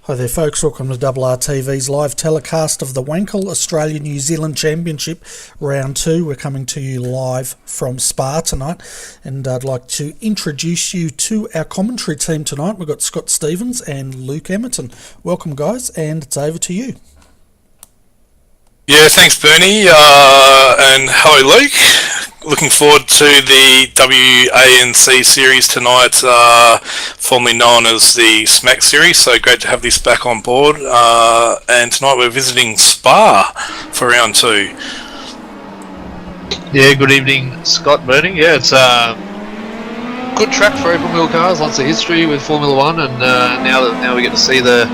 Hi there folks, welcome to RRTV's live telecast of the Wankel Australia-New Zealand Championship Round 2. We're coming to you live from Spa tonight, and I'd like to introduce you to our commentary team tonight. We've got Scott Stevens and Luke Emerton. Welcome guys, and it's over to you. Yeah, thanks Bernie, and hello Luke. Looking forward to the WANC series tonight, formerly known as the SMAC series, so great to have this back on board. And tonight we're visiting Spa for round 2. Yeah, good evening Scott, Bernie. Yeah, it's a good track for open wheel cars, lots of history with Formula 1, and now we get to see the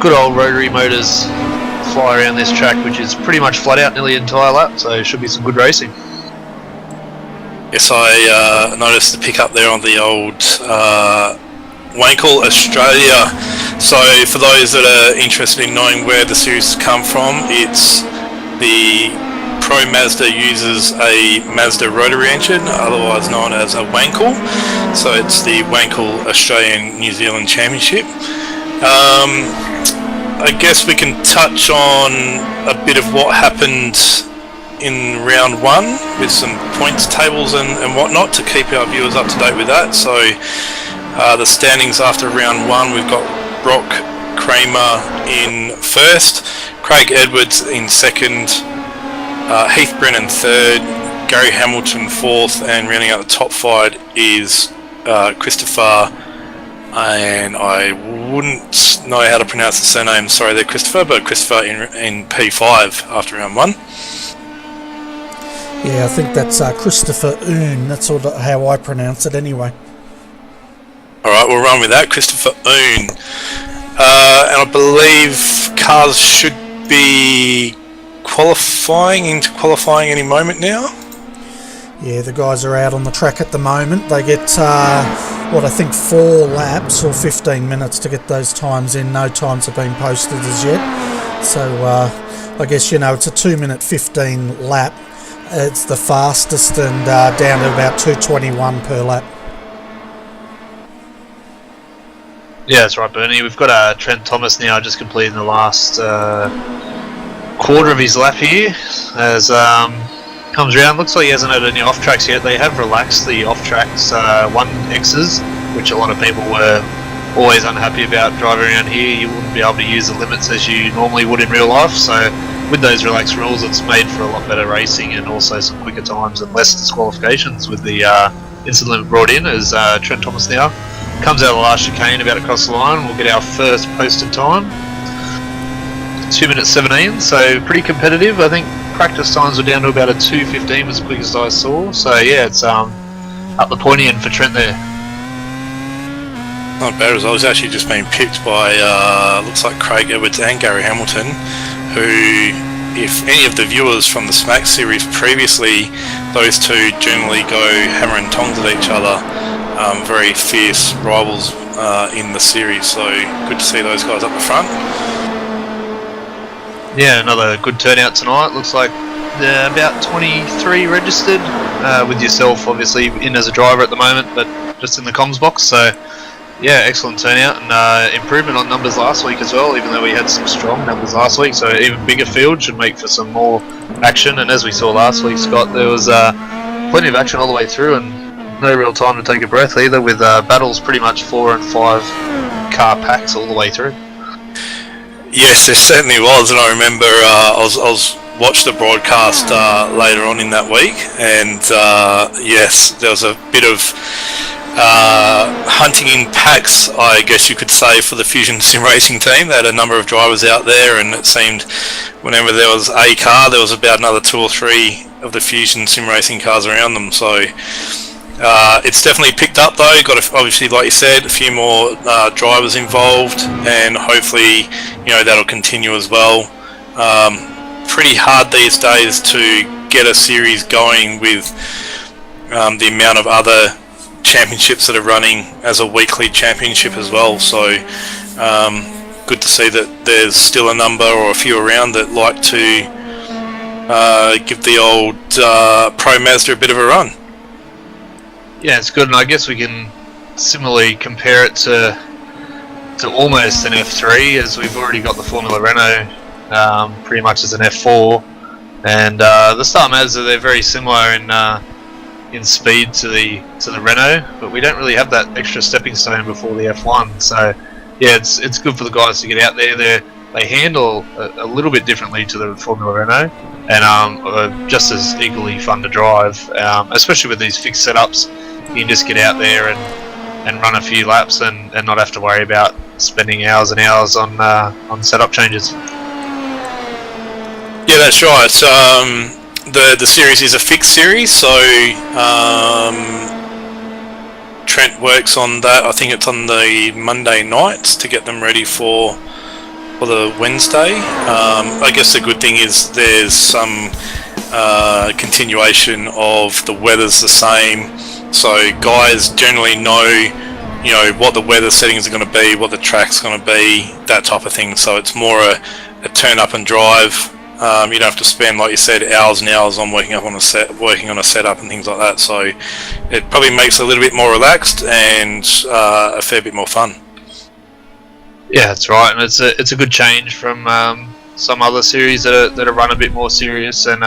good old rotary motors fly around this track, which is pretty much flat out nearly the entire lap, so it should be some good racing. Yes, I noticed the pickup there on the old Wankel, Australia. So for those that are interested in knowing where the series has come from, it's the Pro Mazda uses a Mazda rotary engine, otherwise known as a Wankel. So it's the Wankel Australian-New Zealand Championship. I guess we can touch on a bit of what happened in round 1 with some points tables and whatnot to keep our viewers up to date with that. So the standings after round 1, we've got Brock Kramer in first, Craig Edwards in second, Heath Brennan third, Gary Hamilton fourth, and rounding out the top 5 is Christopher, and I wouldn't know how to pronounce the surname, sorry there Christopher, but Christopher in P5 after round 1. Yeah, I think that's Christopher Oon. That's sort of how I pronounce it anyway. Alright, we'll run with that. Christopher Oon. And I believe cars should be qualifying any moment now. Yeah, the guys are out on the track at the moment. They get, I think 4 laps or 15 minutes to get those times in. No times have been posted as yet. So I guess, it's a 2-minute 15 lap. It's the fastest, and down to about 2:21 per lap. Yeah, that's right, Bernie. We've got Trent Thomas now just completing the last quarter of his lap here. As comes around, looks like he hasn't had any off tracks yet. They have relaxed the off tracks 1Xs, which a lot of people were always unhappy about driving around here. You wouldn't be able to use the limits as you normally would in real life. So with those relaxed rules, it's made for a lot better racing and also some quicker times and less disqualifications with the instant limit brought in, as Trent Thomas now comes out of the last chicane about across the line. We'll get our first posted time, 2 minutes 17, so pretty competitive. I think practice times were down to about a 2:15 was the quickest I saw, so yeah, it's up the pointy end for Trent there. Not bad result. He's actually just been picked by looks like Craig Edwards and Gary Hamilton, who, if any of the viewers from the SMAC series previously, those two generally go hammer and tongs at each other. Very fierce rivals in the series, so good to see those guys up the front. Yeah, another good turnout tonight. Looks like about 23 registered, with yourself obviously in as a driver at the moment, but just in the comms box. So yeah, excellent turnout, and improvement on numbers last week as well, even though we had some strong numbers last week, so even bigger field should make for some more action. And as we saw last week, Scott, there was plenty of action all the way through and no real time to take a breath either, with battles pretty much 4 and 5 car packs all the way through. Yes, there certainly was, and I remember I was watched the broadcast later on in that week, and yes, there was a bit of hunting in packs, I guess you could say, for the Fusion Sim Racing team. They had a number of drivers out there, and it seemed whenever there was a car, there was about another 2 or 3 of the Fusion Sim Racing cars around them. So it's definitely picked up though. Got obviously, like you said, a few more drivers involved, and hopefully that'll continue as well. Pretty hard these days to get a series going with the amount of other championships that are running as a weekly championship as well, so good to see that there's still a number or a few around that like to give the old Pro Mazda a bit of a run. Yeah, it's good, and I guess we can similarly compare it to to almost an F3, as we've already got the Formula Renault pretty much as an F4, and the Star Mazda, they're very similar in speed to the Renault, but we don't really have that extra stepping stone before the F1. So yeah, it's good for the guys to get out there. They handle a little bit differently to the Formula Renault, and are just as equally fun to drive, especially with these fixed setups. You can just get out there and run a few laps and not have to worry about spending hours and hours on setup changes. Yeah, that's right. The series is a fixed series, so Trent works on that. I think it's on the Monday nights to get them ready for the Wednesday. I guess the good thing is there's some continuation of the weather's the same, so guys generally know, you know, what the weather settings are going to be, what the track's going to be, that type of thing. So it's more a turn up and drive. You don't have to spend, like you said, hours and hours on working on a setup and things like that. So it probably makes it a little bit more relaxed and a fair bit more fun. Yeah, that's right, and it's a good change from some other series that are run a bit more serious. And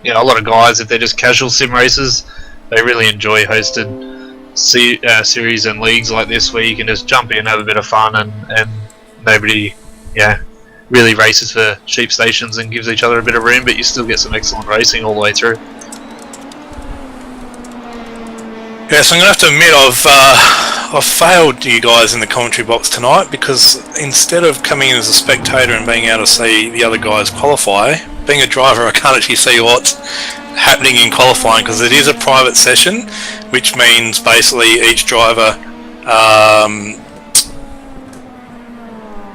you know, a lot of guys, if they're just casual sim racers, they really enjoy hosted series and leagues like this, where you can just jump in, have a bit of fun, and nobody, really races for cheap stations and gives each other a bit of room, but you still get some excellent racing all the way through. Yeah, so I'm going to have to admit I've failed you guys in the commentary box tonight, because instead of coming in as a spectator and being able to see the other guys qualify, being a driver I can't actually see what's happening in qualifying, because it is a private session, which means basically each driver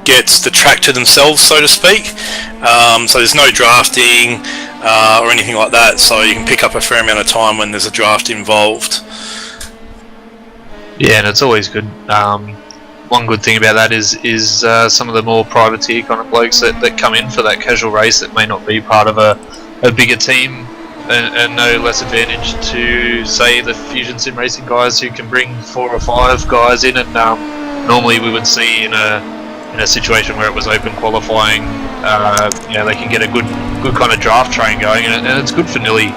gets the track to themselves, so to speak. So there's no drafting or anything like that, so you can pick up a fair amount of time when there's a draft involved. Yeah, and it's always good. One good thing about that is some of the more privateer kind of blokes that come in for that casual race that may not be part of a bigger team, and no less advantage to, say, the Fusion Sim Racing guys who can bring 4 or 5 guys in, and normally we would see in a situation where it was open qualifying, they can get a good kind of draft train going, and it's good for nearly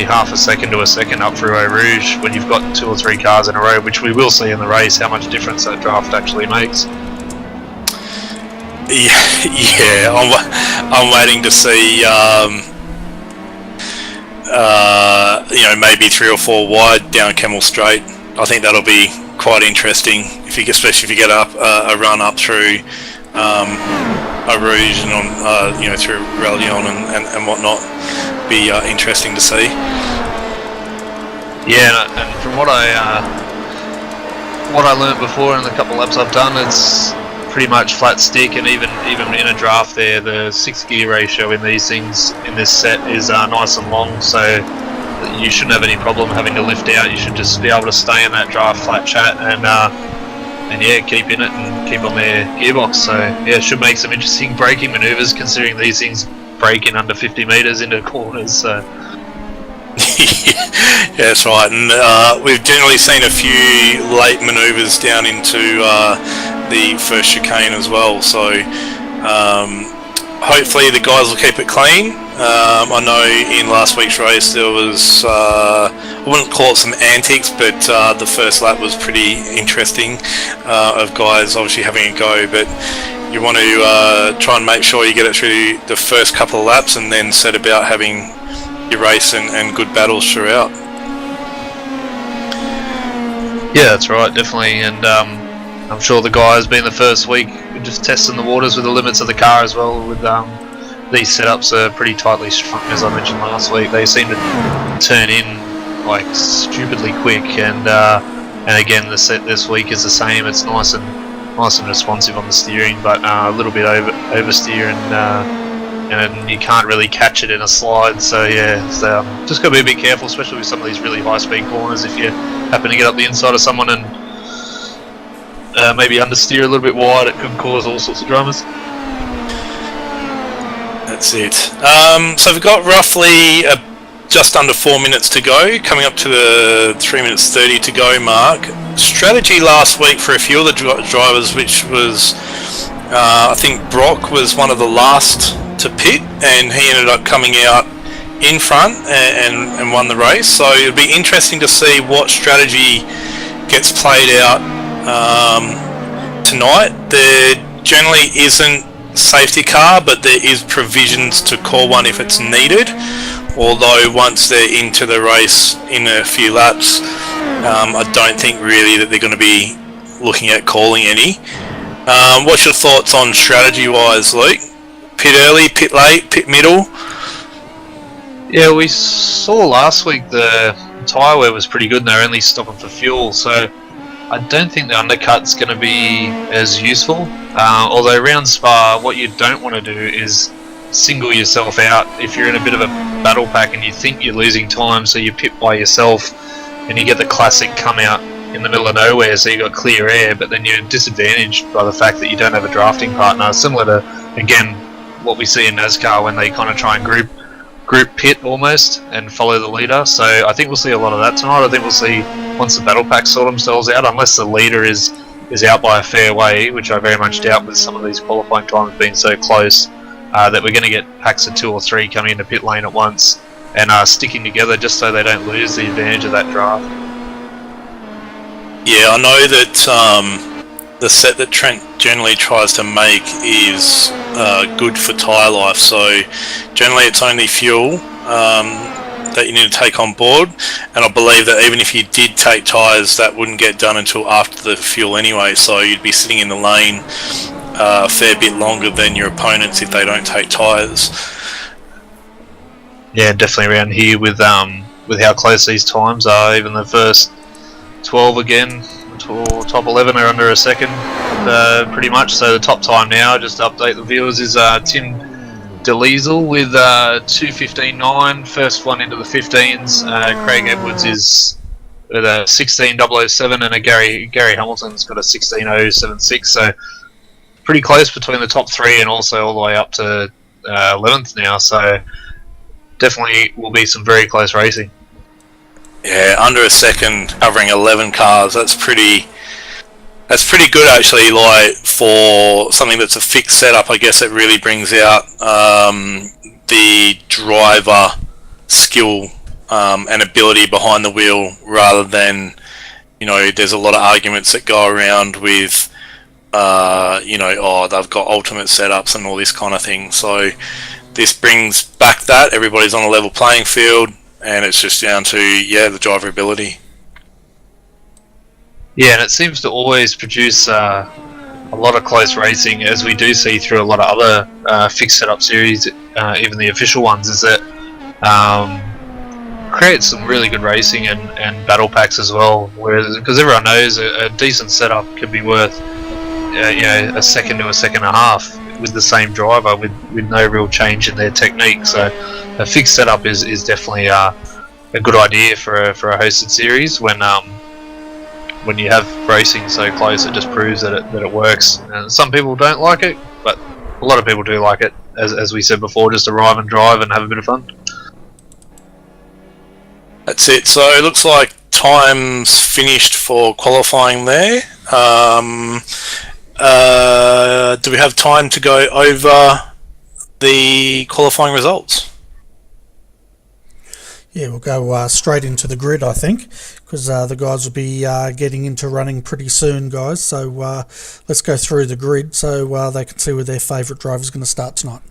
half a second to a second up through Eau Rouge when you've got 2 or 3 cars in a row, which we will see in the race how much difference that draft actually makes. Yeah, I'm waiting to see maybe 3 or 4 wide down Camel Straight. I think that'll be quite interesting, especially if you get up a run up through Eau Rouge and on through Rallion and whatnot. Be interesting to see. Yeah, and from what I learnt before in the couple laps I've done, it's pretty much flat stick, and even in a draft there, the 6 gear ratio in these things in this set is nice and long, so you shouldn't have any problem having to lift out. You should just be able to stay in that draft flat chat and keep in it and keep on their gearbox. So yeah, it should make some interesting braking manoeuvres, considering these things break in under 50 metres into corners. So. Yeah, that's right, and we've generally seen a few late manoeuvres down into the first chicane as well, so hopefully the guys will keep it clean. I know in last week's race there was, I wouldn't call it some antics, but the first lap was pretty interesting, of guys obviously having a go, but you want to try and make sure you get it through the first couple of laps and then set about having your race and good battles throughout. Yeah, that's right, definitely, and I'm sure the guys, being the first week, just testing the waters with the limits of the car as well. With these setups are pretty tightly strung, as I mentioned last week. They seem to turn in like stupidly quick, and again the set this week is the same. It's nice and responsive on the steering, but a little bit oversteer, and you can't really catch it in a slide. So yeah, just got to be a bit careful, especially with some of these really high-speed corners. If you happen to get up the inside of someone and maybe understeer a little bit wide, it could cause all sorts of dramas. That's it. So we've got roughly just under 4 minutes to go, coming up to the 3 minutes 30 to go mark. Strategy last week for a few of the drivers, which was, I think Brock was one of the last to pit, and he ended up coming out in front and won the race. So it'll be interesting to see what strategy gets played out tonight. There generally isn't safety car, but there is provisions to call one if it's needed, although once they're into the race in a few laps, I don't think really that they're going to be looking at calling any. What's your thoughts on strategy wise, Luke? Pit early, pit late, pit middle? Yeah, we saw last week the tyre wear was pretty good and they're only stopping for fuel, so I don't think the undercut's going to be as useful. Although round spa, what you don't want to do is single yourself out if you're in a bit of a battle pack and you think you're losing time, so you pit by yourself and you get the classic come out in the middle of nowhere, so you got clear air, but then you're disadvantaged by the fact that you don't have a drafting partner, similar to, again, what we see in NASCAR when they kind of try and group pit almost and follow the leader. So I think we'll see a lot of that tonight. I think we'll see, once the battle packs sort themselves out, unless the leader is out by a fair way, which I very much doubt with some of these qualifying times being so close, that we're going to get packs of 2 or 3 coming into pit lane at once and sticking together just so they don't lose the advantage of that draft. Yeah, I know that the set that Trent generally tries to make is good for tyre life, so generally it's only fuel that you need to take on board, and I believe that even if you did take tyres, that wouldn't get done until after the fuel anyway, so you'd be sitting in the lane a fair bit longer than your opponents if they don't take tyres. Yeah, definitely around here with how close these times are. Even the first 12 again, top 11 are under a second, pretty much. So the top time now, just to update the viewers, is Tim DeLiesel with 2:15.9, first one into the 15s. Craig Edwards is with a 16.007, and a Gary Hamilton's got a 16.076. So pretty close between the top 3 and also all the way up to 11th now. So definitely will be some very close racing. Yeah, under a second, covering 11 cars. That's pretty good actually. Like for something that's a fixed setup, I guess it really brings out the driver skill and ability behind the wheel, rather than, you know, there's a lot of arguments that go around with they've got ultimate setups and all this kind of thing. So this brings back that everybody's on a level playing field, and it's just down to the driver ability. Yeah, and it seems to always produce a lot of close racing, as we do see through a lot of other fixed setup series, even the official ones, is that creates some really good racing and battle packs as well. Whereas, because everyone knows a decent setup could be worth a second to a second and a half with the same driver with no real change in their technique. So a fixed setup is definitely a good idea for a hosted series when you have racing so close. It just proves that it works. And some people don't like it, but a lot of people do like it. As we said before, just arrive and drive and have a bit of fun. That's it. So it looks like time's finished for qualifying there. Do we have time to go over the qualifying results? Yeah, we'll go straight into the grid, I think, because the guys will be getting into running pretty soon, guys. So let's go through the grid so they can see where their favourite driver is going to start tonight.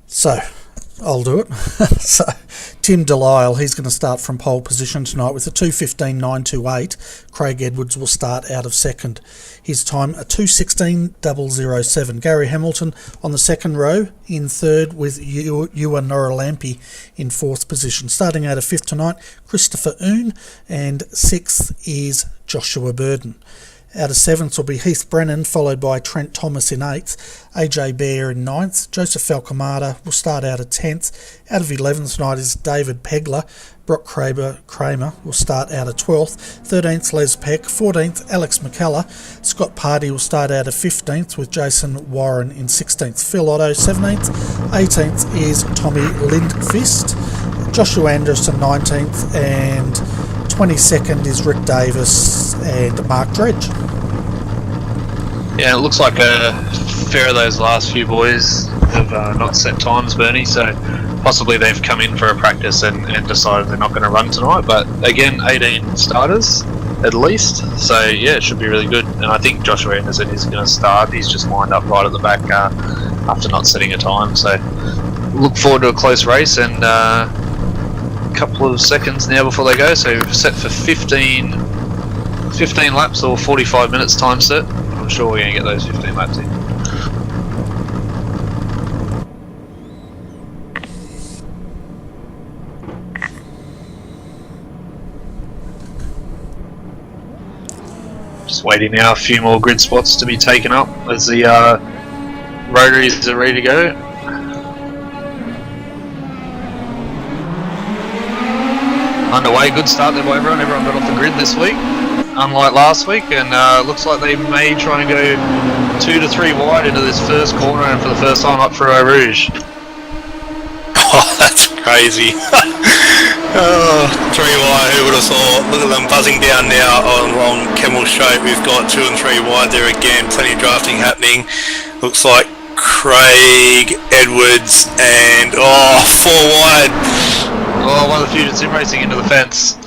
So I'll do it. So Tim DeLisle, he's going to start from pole position tonight with a 2:15.928. Craig Edwards will start out of second. His time a 2:16.007. Gary Hamilton on the second row in third, with Juha Noralampi in fourth position. Starting out of fifth tonight, Christopher Oon, and sixth is Joshua Burden. Out of 7th will be Heath Brennan, followed by Trent Thomas in 8th, AJ Bear in 9th, Joseph Falcomata will start out at 10th. Out of 11th tonight is David Pegler. Brock Kramer will start out at 12th, 13th Les Peck, 14th Alex McKellar, Scott Pardy will start out at 15th with Jason Warren in 16th, Phil Otto 17th, 18th is Tommy Lindqvist, Joshua Anderson 19th, and 22nd is Rick Davis and Mark Dredge. Yeah, it looks like a fair of those last few boys have not set times, Bernie, so possibly they've come in for a practice and decided they're not going to run tonight. But again, 18 starters at least, so yeah, it should be really good. And I think Joshua Anderson is going to start. He's just lined up right at the back after not setting a time, so look forward to a close race and a couple of seconds now before they go. So set for 15 laps or 45 minutes time set. I'm sure we're going to get those 15 laps in. Just waiting now, a few more grid spots to be taken up as the rotaries are ready to go. Underway, good start there by everyone. Everyone got off the grid this week, unlike last week, and looks like they may try and go 2 to 3 wide into this first corner and for the first time up for Eau Rouge. Oh, that's crazy. Oh, 3 wide, who would have thought? Look at them buzzing down now along Kemmel Straight. We've got 2 and 3 wide there again, plenty of drafting happening. Looks like Craig, Edwards, and 4 wide. Oh, one of the Fusion Sim Racing into the fence.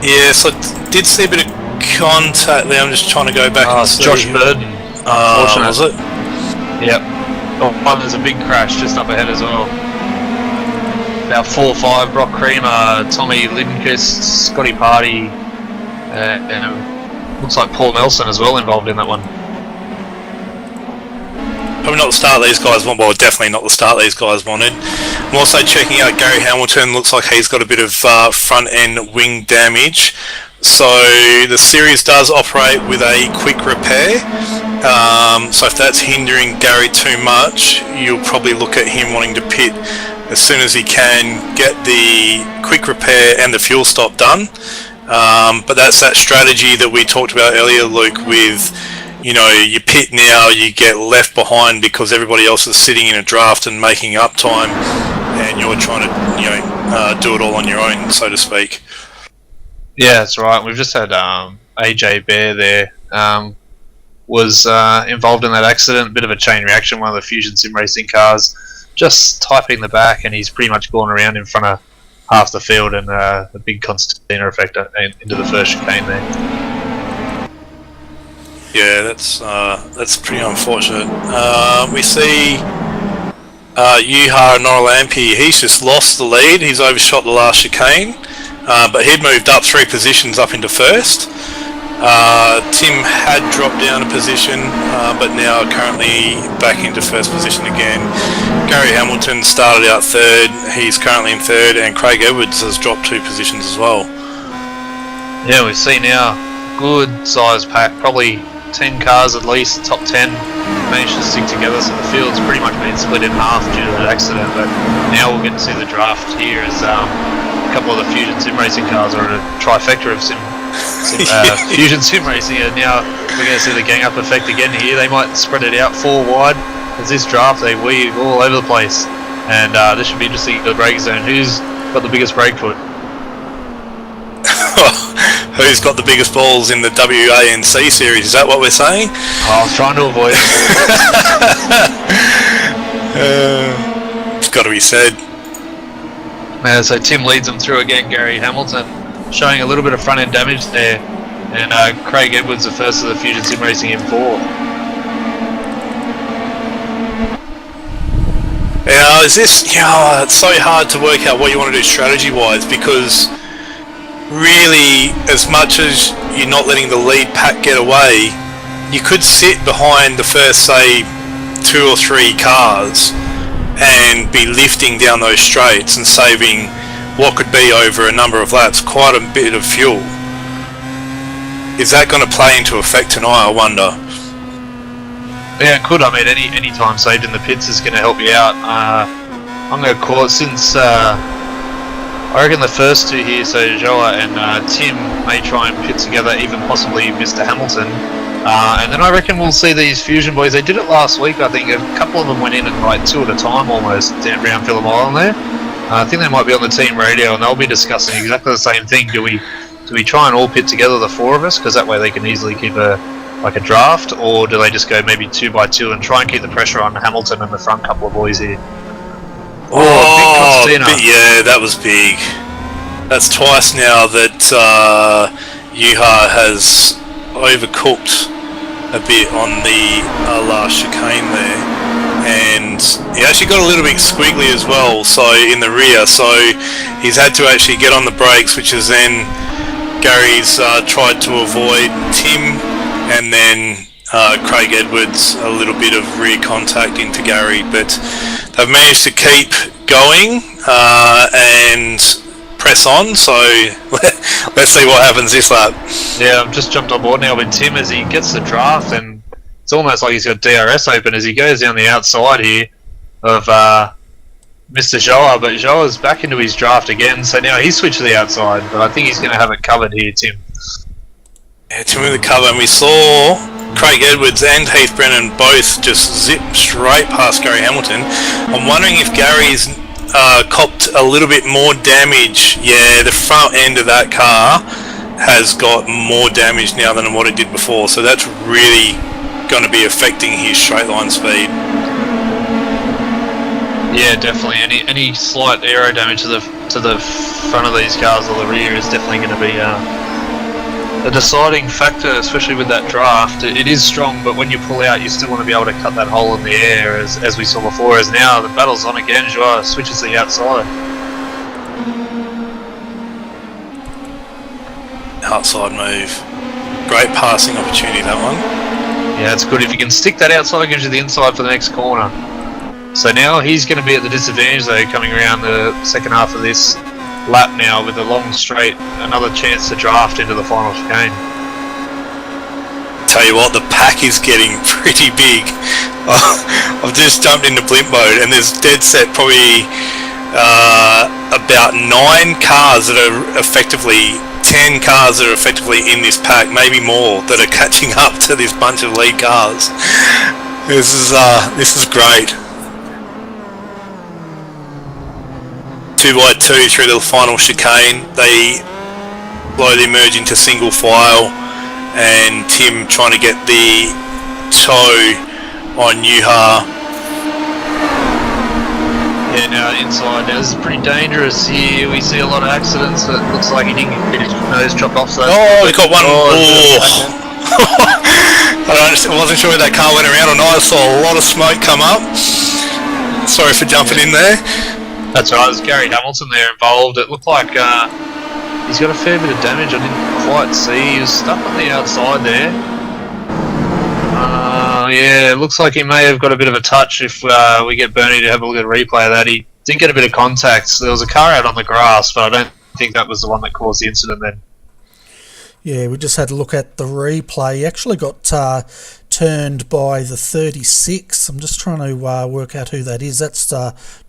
Yes, I did see a bit of contact there. I'm just trying to go back and It's see. Josh Burden. Was it? Yep. Oh, there's a big crash just up ahead as well. About 4-5, Brock Creamer, Tommy Lindqvist, Scotty Pardy, and looks like Paul Nelson as well involved in that one. Probably not the start these guys wanted. Well, definitely not the start these guys wanted. I'm also checking out Gary Hamilton. Looks like he's got a bit of front end wing damage. So the series does operate with a quick repair. So if that's hindering Gary too much, you'll probably look at him wanting to pit as soon as he can, get the quick repair and the fuel stop done. But that's that strategy that we talked about earlier, Luke, with, you know, you pit now, you get left behind because everybody else is sitting in a draft and making up time, and you're trying to, you know, do it all on your own, so to speak. Yeah, that's right. We've just had AJ Bear there. Was involved in that accident, a bit of a chain reaction, one of the Fusion Sim Racing cars just typing the back, and he's pretty much gone around in front of half the field, and a big concertina effect into the first chicane there. Yeah, that's pretty unfortunate. We see Juha Noralampi, he's just lost the lead, he's overshot the last chicane, but he'd moved up 3 positions up into first. Tim had dropped down a position, but now currently back into first position again. Gary Hamilton started out 3rd, he's currently in 3rd, and Craig Edwards has dropped 2 positions as well. Yeah, we see now good size pack, probably 10 cars at least, top 10 managed to stick together, so the field's pretty much been split in half due to that accident, but now we'll get to see the draft here as a couple of the Fusion Sim Racing cars are a trifecta of Fusion Sim Racing, and now we're going to see the gang up effect again here. They might spread it out 4 wide as this draft they weave all over the place, and this should be interesting in the brake zone. Who's got the biggest brake foot? Who's got the biggest balls in the WANC series? Is that what we're saying? I was trying to avoid it. It's got to be said. So Tim leads them through again. Gary Hamilton showing a little bit of front end damage there, and Craig Edwards the first of the Fusion Sim Racing M4. Yeah, is this? Yeah, it's so hard to work out what you want to do strategy-wise, because really, as much as you're not letting the lead pack get away, you could sit behind the first, say, 2 or 3 cars and be lifting down those straights and saving what could be over a number of laps quite a bit of fuel. is that going to play into effect tonight, I wonder? Yeah, it could. I mean, any time saved in the pits is going to help you out. I'm going to call it since I reckon the first two here, so Joa and Tim may try and pit together, even possibly Mr. Hamilton. And then I reckon we'll see these Fusion boys. They did it last week, I think. A couple of them went in at like 2 at a time almost down around Phillip Island there. I think they might be on the team radio and they'll be discussing exactly the same thing. Do we try and all pit together, the 4 of us, because that way they can easily keep a draft, or do they just go maybe 2 by 2 and try and keep the pressure on Hamilton and the front couple of boys here? Big yeah, that was big. That's twice now that Juha has overcooked a bit on the last chicane there, and he actually got a little bit squiggly as well, so in the rear, so he's had to actually get on the brakes, which is then Gary's tried to avoid Tim, and then Craig Edwards a little bit of rear contact into Gary, but they've managed to keep going and press on, so let's see what happens this lap. Yeah, I've just jumped on board now with Tim as he gets the draft, and it's almost like he's got DRS open as he goes down the outside here of Mr. Joa, but Joa's back into his draft again, so now he's switched to the outside, but I think he's going to have it covered here, Tim. Yeah, Tim with the cover, and we saw Craig Edwards and Heath Brennan both just zip straight past Gary Hamilton. I'm wondering if Gary's copped a little bit more damage. Yeah, the front end of that car has got more damage now than what it did before, so that's really going to be affecting his straight line speed. Yeah, definitely. Any slight aero damage to the front of these cars or the rear is definitely going to be a deciding factor, especially with that draft. It is strong, but when you pull out, you still want to be able to cut that hole in the air, as we saw before. As now the battle's on again, Joa switches to the outside. Outside move. Great passing opportunity, that one. Yeah, it's good. If you can stick that outside, it gives you the inside for the next corner. So now he's going to be at the disadvantage, though, coming around the second half of this lap now with a long straight, another chance to draft into the final chicane. Tell you what, the pack is getting pretty big. I've just jumped into blimp mode, and there's dead set probably about 9 cars that are effectively 10 cars that are effectively in this pack, maybe more, that are catching up to this bunch of lead cars. This is great. 2 by 2 through the final chicane. They slowly merge into single file, and Tim trying to get the toe on Juha. Yeah, now inside. Now this is pretty dangerous here. We see a lot of accidents. It looks like he didn't get his nose chopped off. So he got one. I wasn't sure if that car went around or not. I saw a lot of smoke come up. Sorry for jumping in there. That's right, there's Gary Hamilton there involved. It looked like he's got a fair bit of damage. I didn't quite see. He was stuck on the outside there. Yeah, it looks like he may have got a bit of a touch. If we get Bernie to have a look at a replay of that, he did get a bit of contact. So there was a car out on the grass, but I don't think that was the one that caused the incident then. Yeah, we just had a look at the replay. He actually got turned by the 36. I'm just trying to work out who that is. That's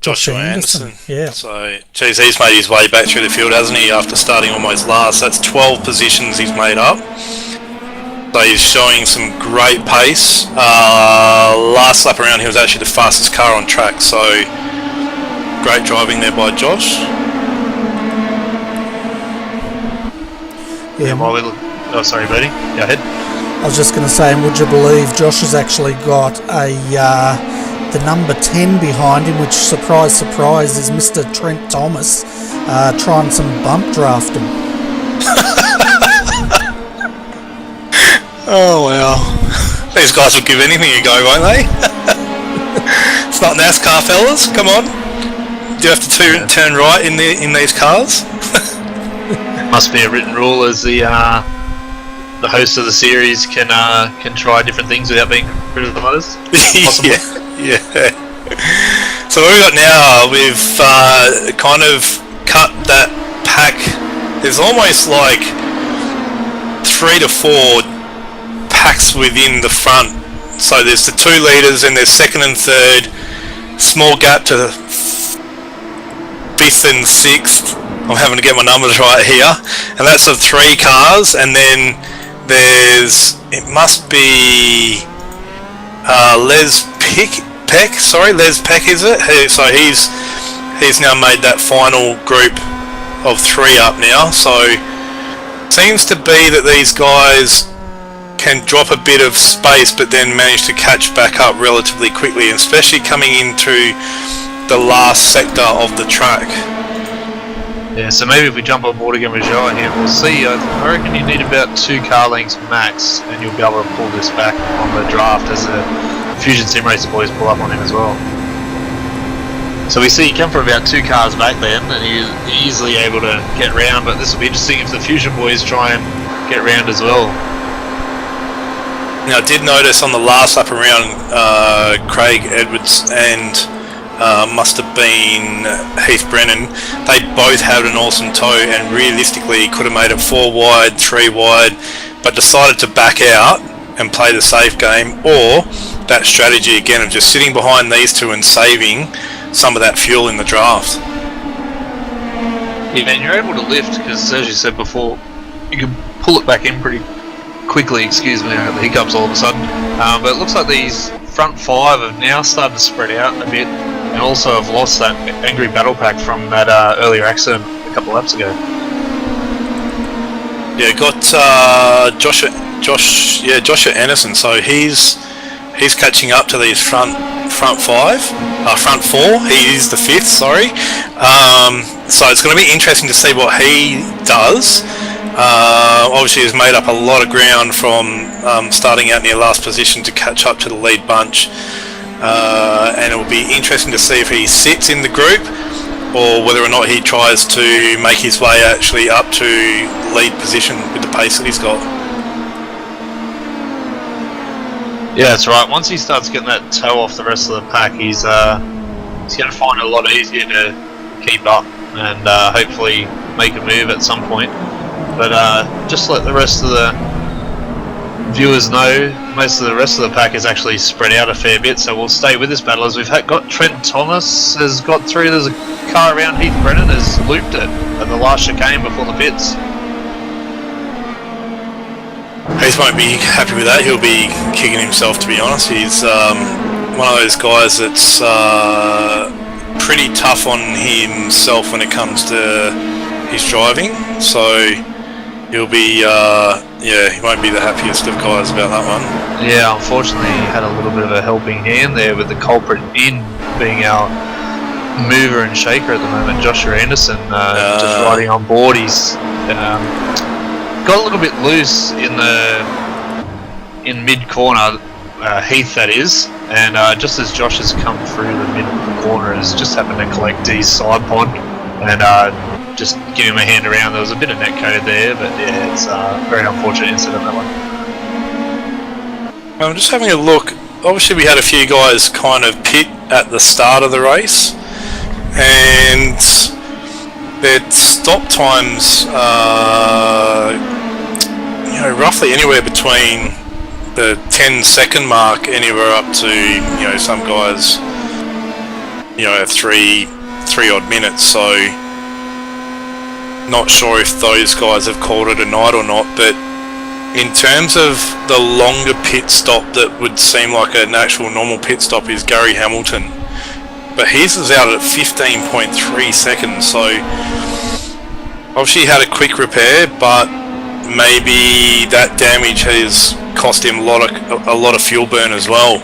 Joshua Anderson. Yeah. So, geez, he's made his way back through the field, hasn't he, after starting almost last. That's 12 positions he's made up. So he's showing some great pace. Last lap around, he was actually the fastest car on track. So, great driving there by Josh. Yeah. Oh, sorry, Bertie. Go ahead. I was just going to say, and would you believe Josh has actually got the number 10 behind him, which, surprise, surprise, is Mr. Trent Thomas trying some bump drafting. Oh, well. These guys will give anything a go, won't they? It's not NASCAR, fellas. Come on. Do you have to turn right in these cars? Must be a written rule, as the host of the series can try different things without being criticised. Yeah. So what we've got now, we've kind of cut that pack. There's almost like 3 to 4 packs within the front. So there's the 2 leaders, and there's second and third, small gap to 5th and 6th. I'm having to get my numbers right here, and that's of 3 cars. And then there's, it must be Les Peck, is it? So he's now made that final group of 3 up now. So seems to be that these guys can drop a bit of space but then manage to catch back up relatively quickly, especially coming into the last sector of the track. Yeah, so maybe if we jump on board again with Joe here, we'll see. I reckon you need about 2 car lengths max, and you'll be able to pull this back on the draft as the Fusion Sim Racer boys pull up on him as well. So we see he come from about 2 cars back then, and he's easily able to get round, but this will be interesting if the Fusion boys try and get round as well. Now, I did notice on the last lap around, Craig Edwards and must have been Heath Brennan, they both had an awesome tow, and realistically could have made it 4 wide, 3 wide, but decided to back out and play the safe game, or that strategy again of just sitting behind these 2 and saving some of that fuel in the draft. Yeah, and you're able to lift, because as you said before, you can pull it back in pretty quickly. Excuse me, I got the hiccups all of a sudden. But it looks like these front 5 have now started to spread out a bit, and also have lost that angry battle pack from that earlier accident a couple of laps ago. Yeah, got Joshua Anderson, so he's catching up to these front 4. He is the 5th, sorry. So it's going to be interesting to see what he does. Obviously he's made up a lot of ground from starting out near last position to catch up to the lead bunch, and it will be interesting to see if he sits in the group or whether or not he tries to make his way actually up to lead position with the pace that he's got. Yeah, that's right. Once he starts getting that toe off the rest of the pack, he's going to find it a lot easier to keep up and hopefully make a move at some point. But just let the rest of the viewers know, most of the rest of the pack is actually spread out a fair bit, so we'll stay with this battle as we've got Trent Thomas has got through. There's a car around. Heath Brennan has looped it at the last chicane before the pits. Heath won't be happy with that. He'll be kicking himself, to be honest. He's one of those guys that's pretty tough on himself when it comes to his driving, so he'll be he won't be the happiest of guys about that one. Yeah, unfortunately he had a little bit of a helping hand there with the culprit in being our mover and shaker at the moment, Joshua Anderson, just riding on board. He's got a little bit loose in mid corner, Heath that is, and just as Josh has come through the mid corner, has just happened to collect his side pod and just give him a hand around. There was a bit of net code there, but yeah, it's a very unfortunate incident, that one. I'm just having a look. Obviously we had a few guys kind of pit at the start of the race, and their stop times roughly anywhere between the 10-second mark anywhere up to some guys 3 odd minutes. So not sure if those guys have called it a night or not, but in terms of the longer pit stop that would seem like an actual normal pit stop is Gary Hamilton, but his is out at 15.3 seconds, so obviously he had a quick repair, but maybe that damage has cost him a lot of fuel burn as well,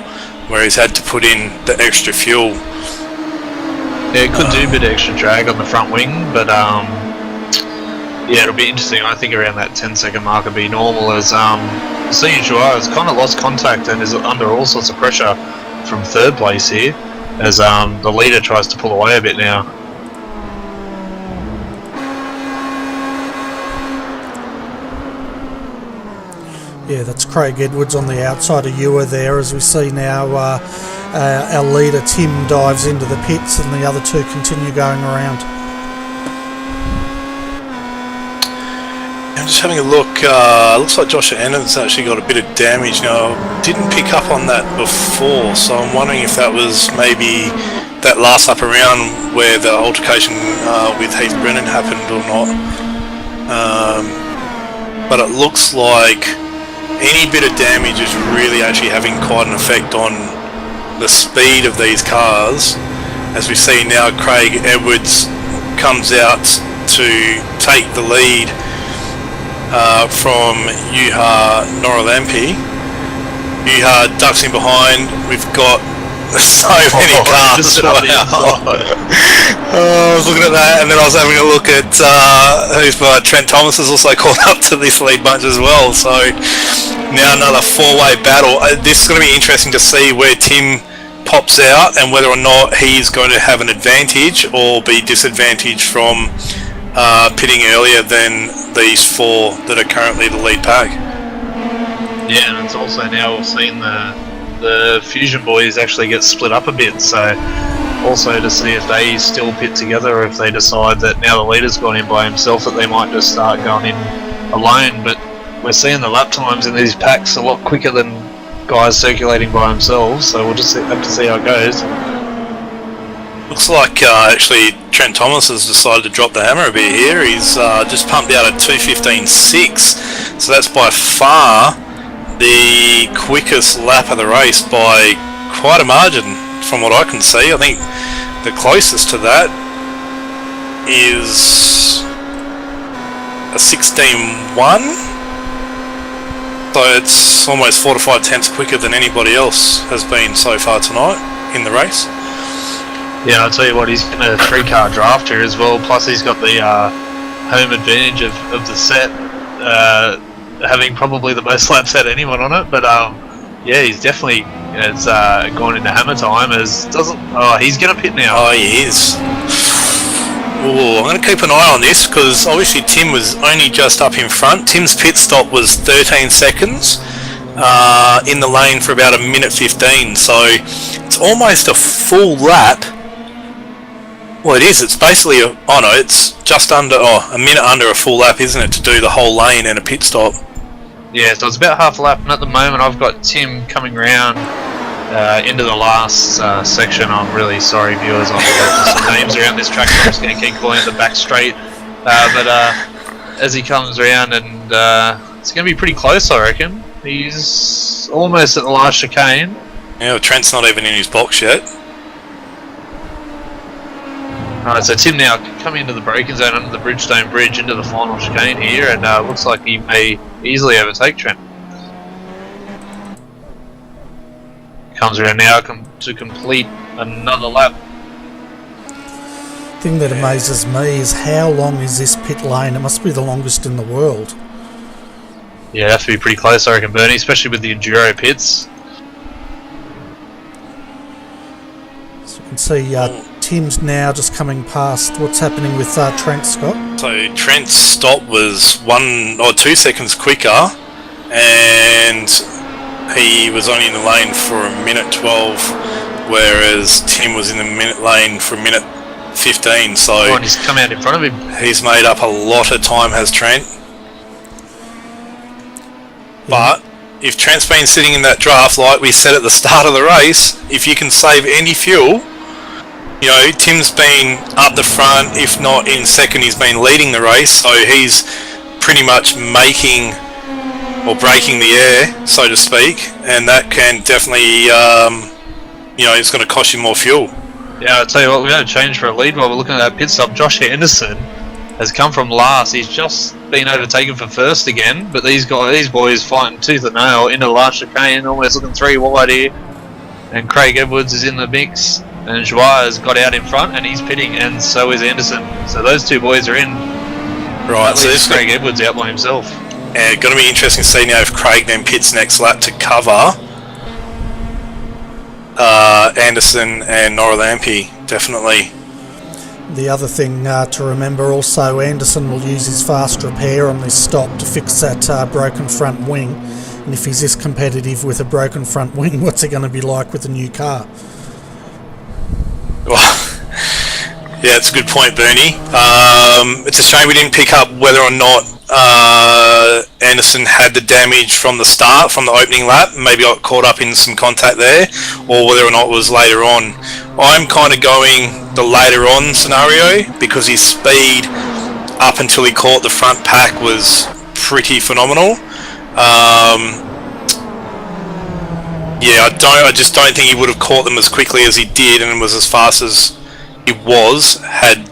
where he's had to put in the extra fuel. Yeah, it could do a bit of extra drag on the front wing, but yeah, it'll be interesting. I think around that 10-second mark would be normal, as seeing Juha has kind of lost contact and is under all sorts of pressure from 3rd place here, as the leader tries to pull away a bit now. Yeah, that's Craig Edwards on the outside of Ewer there, as we see now our leader Tim dives into the pits and the other 2 continue going around. I'm just having a look. Looks like Josh Anderson's actually got a bit of damage now. Didn't pick up on that before, so I'm wondering if that was maybe that last lap around where the altercation with Heath Brennan happened or not. But it looks like any bit of damage is really actually having quite an effect on the speed of these cars. As we see now, Craig Edwards comes out to take the lead from Juha Noralampi. Juha ducks in behind. We've got so many cars. Wow. I was looking at that, and then I was having a look at Trent Thomas is also caught up to this lead bunch as well. So now another four-way battle. This is going to be interesting to see where Tim pops out and whether or not he's going to have an advantage or be disadvantaged from pitting earlier than these four that are currently the lead pack. Yeah, and it's also now we've seen the Fusion boys actually get split up a bit, so also to see if they still pit together or if they decide that now the leader's gone in by himself that they might just start going in alone. But we're seeing the lap times in these packs a lot quicker than guys circulating by themselves, so we'll just have to see how it goes. Looks like actually Trent Thomas has decided to drop the hammer a bit here. He's just pumped out a 2:15.6, so that's by far the quickest lap of the race by quite a margin from what I can see. I think the closest to that is a 16.1, so it's almost 4 to 5 tenths quicker than anybody else has been so far tonight in the race. Yeah, I'll tell you what, he's in a 3-car draft here as well, plus he's got the home advantage of the set, having probably the most laps out of anyone on it. But yeah, he's definitely gone into hammer time. He's going to pit now. Oh, he is. Ooh, I'm going to keep an eye on this because obviously Tim was only just up in front. Tim's pit stop was 13 seconds in the lane for about 1:15, so it's almost a full lap. Well, it is. It's basically it's just under a minute under a full lap, isn't it, to do the whole lane and a pit stop? Yeah, so it's about half a lap, and at the moment I've got Tim coming round into the last section. I'm really sorry, viewers. I've got some names around this track, so I'm just going to keep calling it the back straight. But as he comes around, and it's going to be pretty close, I reckon. He's almost at the last chicane. Yeah, well, Trent's not even in his box yet. Alright, so Tim now coming into the braking zone under the Bridgestone Bridge into the final chicane here, and looks like he may easily overtake Trent. Comes around now to complete another lap. The thing that amazes me is how long is this pit lane? It must be the longest in the world. Yeah, it has to be pretty close, I reckon, Bernie, especially with the Enduro pits. So you can see Tim's now just coming past. What's happening with Trent, Scott? So Trent's stop was 1 or 2 seconds quicker, and he was only in the lane for 1:12, whereas Tim was in the lane for 1:15. So and he's come out in front of him. He's made up a lot of time, has Trent. But if Trent's been sitting in that draft, like we said at the start of the race, if you can save any fuel, you know, Tim's been up the front, if not in second, he's been leading the race, so he's pretty much making or breaking the air, so to speak, and that can definitely, it's going to cost you more fuel. Yeah, I'll tell you what, we're going to change for a lead while we're looking at that pit stop. Josh Anderson has come from last. He's just been overtaken for first again, but these boys fighting tooth and nail into the last chicane, almost looking 3 wide here, and Craig Edwards is in the mix. And Juha has got out in front, and he's pitting, and so is Anderson. So those two boys are in. Right, so this Craig Edwards out by himself. Yeah, going to be interesting to see now if Craig then pits next lap to cover Anderson and Noralampi, definitely. The other thing to remember also, Anderson will use his fast repair on this stop to fix that broken front wing. And if he's this competitive with a broken front wing, what's it going to be like with a new car? Well, yeah, it's a good point, Bernie. It's a shame we didn't pick up whether or not Anderson had the damage from the start, from the opening lap, maybe got caught up in some contact there, or whether or not it was later on. I'm kind of going the later on scenario because his speed up until he caught the front pack was pretty phenomenal. I just don't think he would have caught them as quickly as he did and was as fast as he was had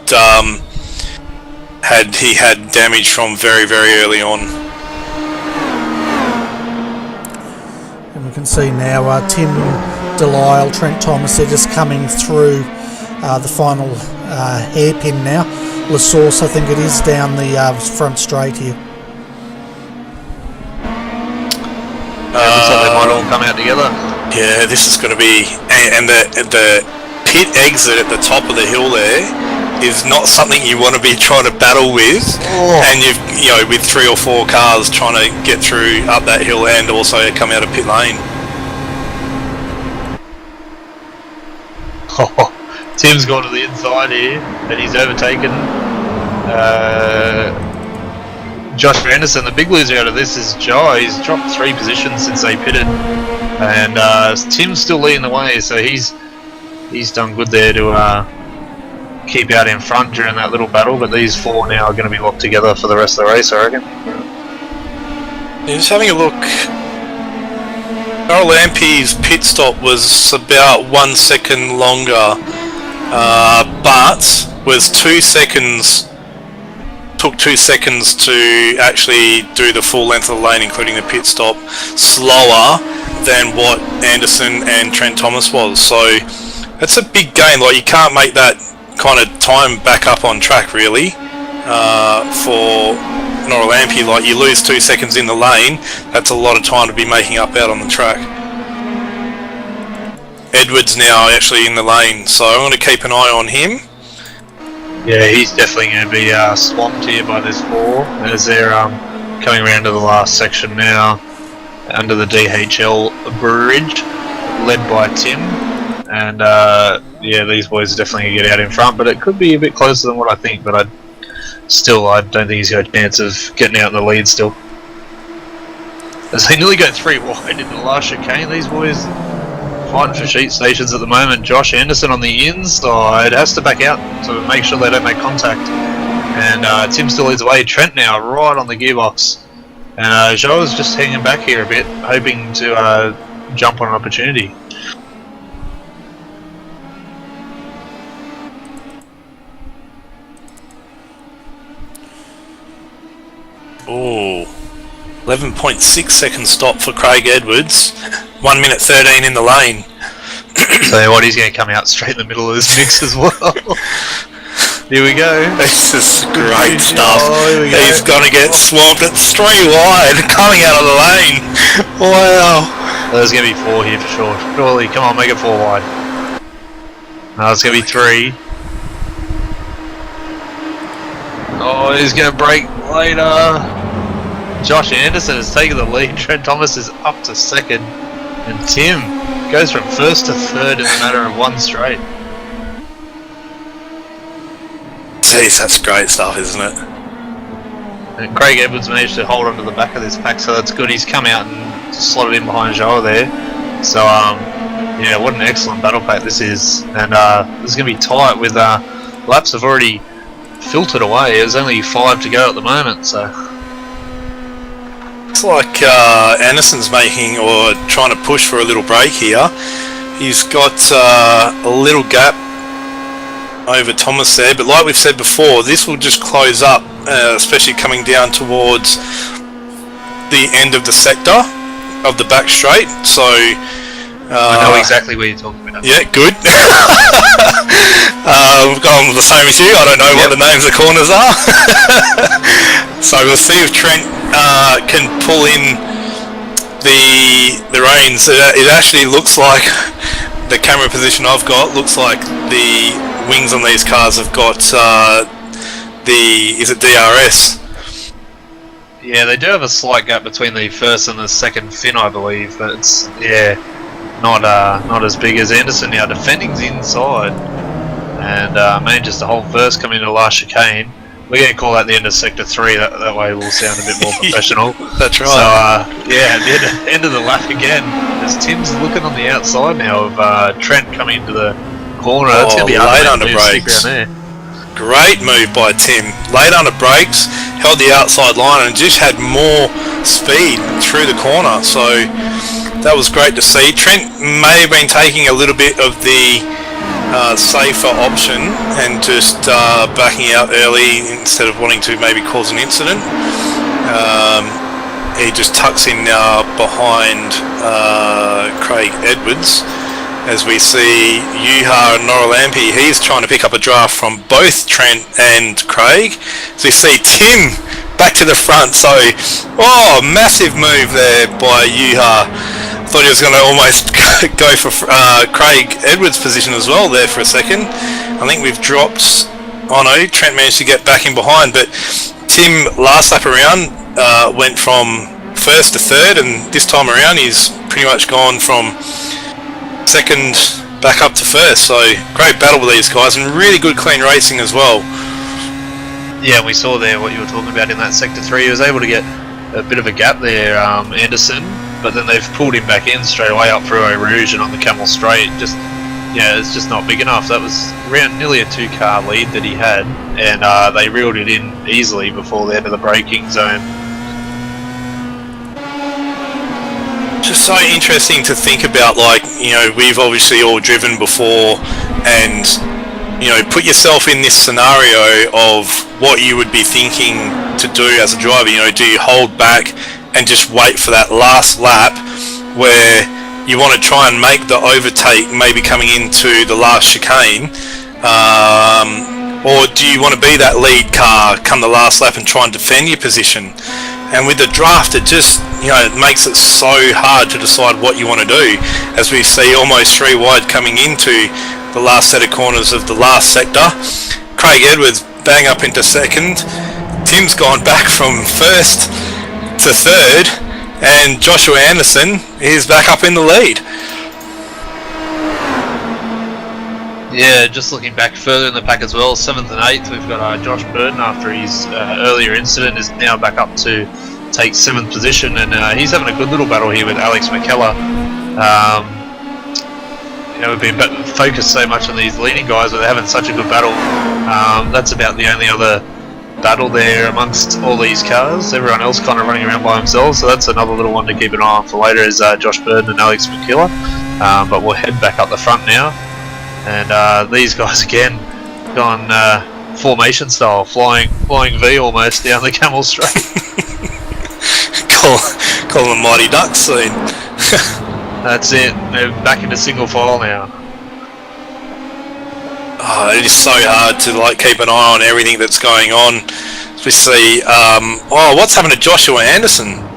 he had damage from very, very early on. And we can see now Tim Delisle, Trent Thomas, they're just coming through the final hairpin now. LaSource, I think it is, down the front straight here. Looks like they might all come out together. Yeah, this is going to be... And the pit exit at the top of the hill there is not something you want to be trying to battle with. And with 3 or 4 cars trying to get through up that hill and also come out of pit lane. Tim's gone to the inside here and he's overtaken Josh Anderson. The big loser out of this is Joe. He's dropped 3 positions since they pitted, and Tim's still leading the way, so he's done good there to keep out in front during that little battle. But these 4 now are going to be locked together for the rest of the race, I reckon. Just having a look. Noralampi's pit stop was about 1 second longer, but was 2 seconds. Took 2 seconds to actually do the full length of the lane, including the pit stop, slower than what Anderson and Trent Thomas was. So that's a big gain. Like, you can't make that kind of time back up on track, really, for Noralampi. Like, you lose 2 seconds in the lane, that's a lot of time to be making up out on the track. Edwards now actually in the lane, so I'm going to keep an eye on him. Yeah, he's definitely going to be swamped here by this 4 as they're coming around to the last section now under the DHL bridge, led by Tim. And these boys are definitely going to get out in front, but it could be a bit closer than what I think. But I don't think he's got a chance of getting out in the lead still. As they nearly go 3 wide in the last chicane, these boys fighting for sheet stations at the moment. Josh Anderson on the inside has to back out to make sure they don't make contact, and Tim still leads away. Trent now right on the gearbox, and Joe's just hanging back here a bit, hoping to jump on an opportunity. Oh, 11.6 second stop for Craig Edwards. 1 minute 13 in the lane. So what, he's going to come out straight in the middle of this mix as well. Here we go. This is great stuff. Oh, he's going to get swamped. It's 3 wide coming out of the lane. Wow. There's going to be 4 here for sure. Surely, come on, make it 4 wide. No, it's going to be 3. Oh, he's going to break later. Josh Anderson has taken the lead. Trent Thomas is up to 2nd. And Tim goes from 1st to 3rd in a matter of 1 straight. Jeez, that's great stuff, isn't it? And Craig Edwards managed to hold onto the back of this pack, so that's good. He's come out and slotted in behind Joe there. So, what an excellent battle pack this is. And this is going to be tight with laps have already filtered away. There's only 5 to go at the moment, so... Looks like Anderson's making or trying to push for a little break here. He's got a little gap over Thomas there, but like we've said before, this will just close up, especially coming down towards the end of the sector of the back straight. So I know exactly what you're talking about. Yeah, good. We've gone the same as you. I don't know what the names of the corners are. So we'll see if Trent can pull in the reins. It actually looks like the camera position I've got looks like the wings on these cars have got is it DRS? Yeah, they do have a slight gap between the first and the second fin, I believe, but it's not as big as Anderson now. Defending's inside and manages to hold first coming into the last chicane. We're going to call that the end of Sector 3, that way we'll sound a bit more professional. That's right. So, yeah, at the end of the lap again, as Tim's looking on the outside now of Trent coming into the corner. That's going to be late under move, stick brakes. around there. Great move by Tim. Late under brakes, held the outside line and just had more speed through the corner. So that was great to see. Trent may have been taking a little bit of the safer option and just backing out early instead of wanting to maybe cause an incident. He just tucks in now behind Craig Edwards. As we see Juha Noralampi, he's trying to pick up a draft from both Trent and Craig. As we see Tim back to the front, so massive move there by Juha. Thought he was going to almost go for Craig Edwards' position as well there for a second. I think we've dropped. Oh no, Trent managed to get back in behind, but Tim last lap around went from first to third, and this time around he's pretty much gone from second back up to first. So great battle with these guys and really good clean racing as well. Yeah, we saw there what you were talking about in that Sector 3. He was able to get a bit of a gap there, Anderson, but then they've pulled him back in straight away up through Eau Rouge and on the Camel Straight. It's just not big enough. That was around nearly a 2-car lead that he had, and they reeled it in easily before the end of the braking zone. Just so interesting to think about, like, we've obviously all driven before, and put yourself in this scenario of what you would be thinking to do as a driver. Do you hold back and just wait for that last lap where you want to try and make the overtake, maybe coming into the last chicane, or do you want to be that lead car come the last lap and try and defend your position? And with the draft, it just, it makes it so hard to decide what you want to do. As we see almost 3 wide coming into the last set of corners of the last sector. Craig Edwards bang up into second. Tim's gone back from first to third. And Joshua Anderson is back up in the lead. Yeah, just looking back further in the pack as well, 7th and 8th, we've got Josh Burton after his earlier incident is now back up to take 7th position, and he's having a good little battle here with Alex McKellar. We've been focused so much on these leading guys, but they're having such a good battle. That's about the only other battle there amongst all these cars. Everyone else kind of running around by themselves, so that's another little one to keep an eye on for later is Josh Burton and Alex McKellar. But we'll head back up the front now. And these guys again gone formation style, flying V almost down the Camel Straight. Call them Mighty Ducks soon. That's it. They're back into single file now. It is so hard to keep an eye on everything that's going on. We see what's happened to Joshua Anderson?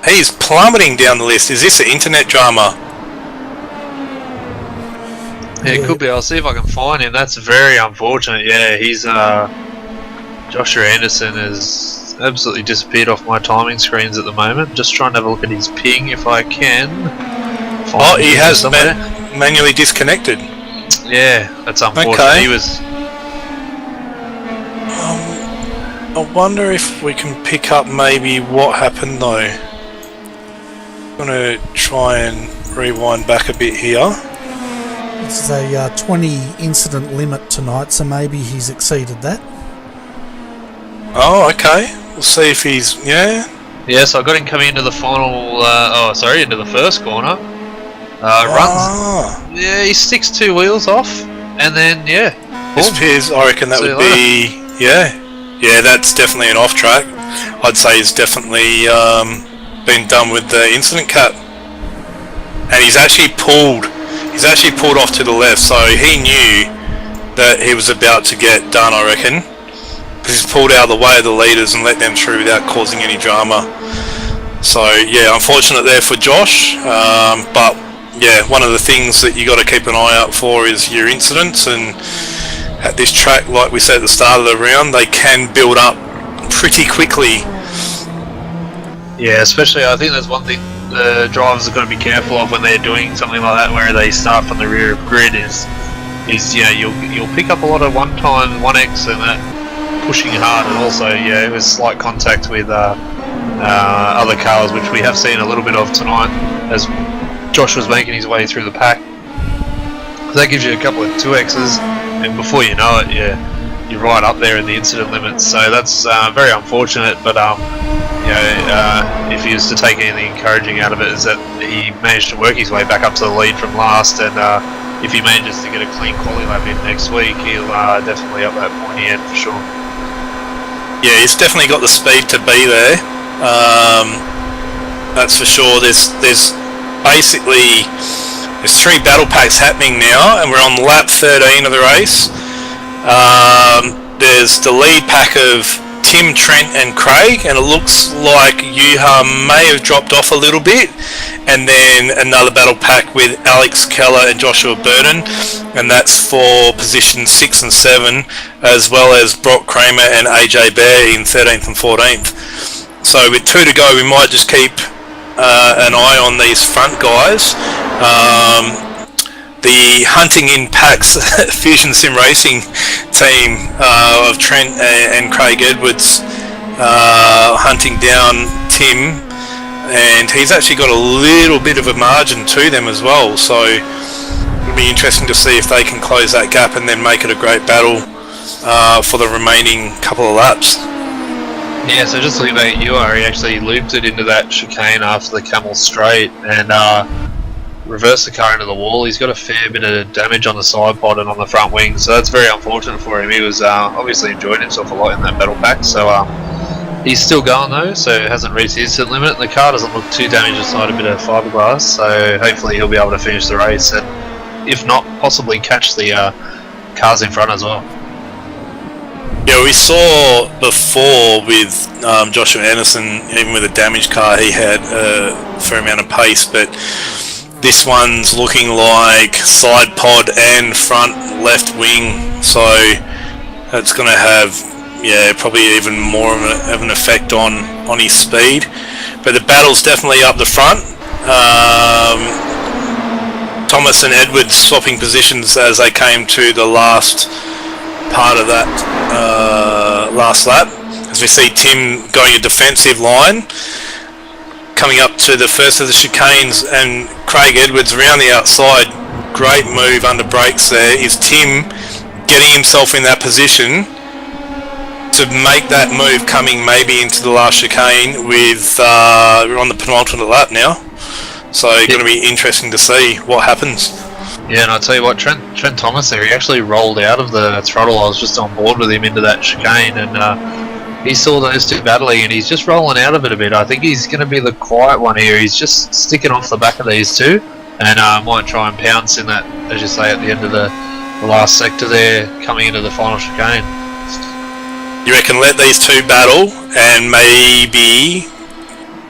He's plummeting down the list. Is this an internet drama? Yeah, it could be. I'll see if I can find him. That's very unfortunate. Yeah, he's Joshua Anderson has absolutely disappeared off my timing screens at the moment. Just trying to have a look at his ping if I can. He has manually disconnected. Yeah, that's unfortunate. Okay. He was. I wonder if we can pick up maybe what happened though. I'm gonna try and rewind back a bit here. It's a 20 incident limit tonight, so maybe he's exceeded that. Oh, okay. We'll see if he's... Yeah, so I got him coming into the final... into the first corner. Runs... Yeah, he sticks 2 wheels off, and then, Disappears. I reckon that would be... Yeah, that's definitely an off-track. I'd say he's definitely been done with the incident cap. And he's actually pulled off to the left, so he knew that he was about to get done, I reckon. Because he's pulled out of the way of the leaders and let them through without causing any drama. So, yeah, unfortunate there for Josh. But, yeah, one of the things that you got to keep an eye out for is your incidents. And at this track, like we said at the start of the round, they can build up pretty quickly. Yeah, especially I think there's one thing the drivers are going to be careful of when they're doing something like that, where they start from the rear of grid. Is you'll pick up a lot of 1x and that pushing hard, and also it was slight contact with other cars, which we have seen a little bit of tonight as Josh was making his way through the pack. So that gives you a couple of 2Xs, and before you know it, you're right up there in the incident limits. So that's very unfortunate, but if he was to take anything encouraging out of it, is that he managed to work his way back up to the lead from last, and if he manages to get a clean quali lap in next week, he'll definitely up that pointy end for sure. Yeah, he's definitely got the speed to be there. That's for sure. There's basically 3 battle packs happening now, and we're on lap 13 of the race. There's the lead pack of Tim, Trent and Craig, and it looks like Juha may have dropped off a little bit, and then another battle pack with Alex Keller and Joshua Burton, and that's for positions 6 and 7, as well as Brock Kramer and AJ Bear in 13th and 14th. So with 2 to go, we might just keep an eye on these front guys. The Hunting in Packs Fusion Sim Racing team of Trent and Craig Edwards hunting down Tim, and he's actually got a little bit of a margin to them as well, so it'll be interesting to see if they can close that gap and then make it a great battle for the remaining couple of laps. Yeah, so just looking back at Juha, he actually looped it into that chicane after the Camel Straight and reversed the car into the wall. He's got a fair bit of damage on the side pod and on the front wing, so that's very unfortunate for him. He was obviously enjoying himself a lot in that battle pack, so he's still going though, so hasn't reached the instant limit. The car doesn't look too damaged aside a bit of fiberglass, so hopefully he'll be able to finish the race, and if not, possibly catch the cars in front as well. Yeah, we saw before with Joshua Anderson, even with a damaged car, he had a fair amount of pace, but this one's looking like side pod and front left wing, so it's going to have, probably even more of an effect on his speed. But the battle's definitely up the front. Thomas and Edwards swapping positions as they came to the last part of that last lap, as we see Tim going a defensive line, coming up to the first of the chicanes, and Craig Edwards around the outside. Great move under brakes there. Is Tim getting himself in that position to make that move coming maybe into the last chicane with we're on the penultimate lap now, so going to be interesting to see what happens. Yeah, and I'll tell you what, Trent Thomas there, he actually rolled out of the throttle. I was just on board with him into that chicane, and he saw those two battling, and he's just rolling out of it a bit. I think he's going to be the quiet one here. He's just sticking off the back of these two, and might try and pounce in that, as you say, at the end of the last sector there, coming into the final chicane. You reckon let these two battle and maybe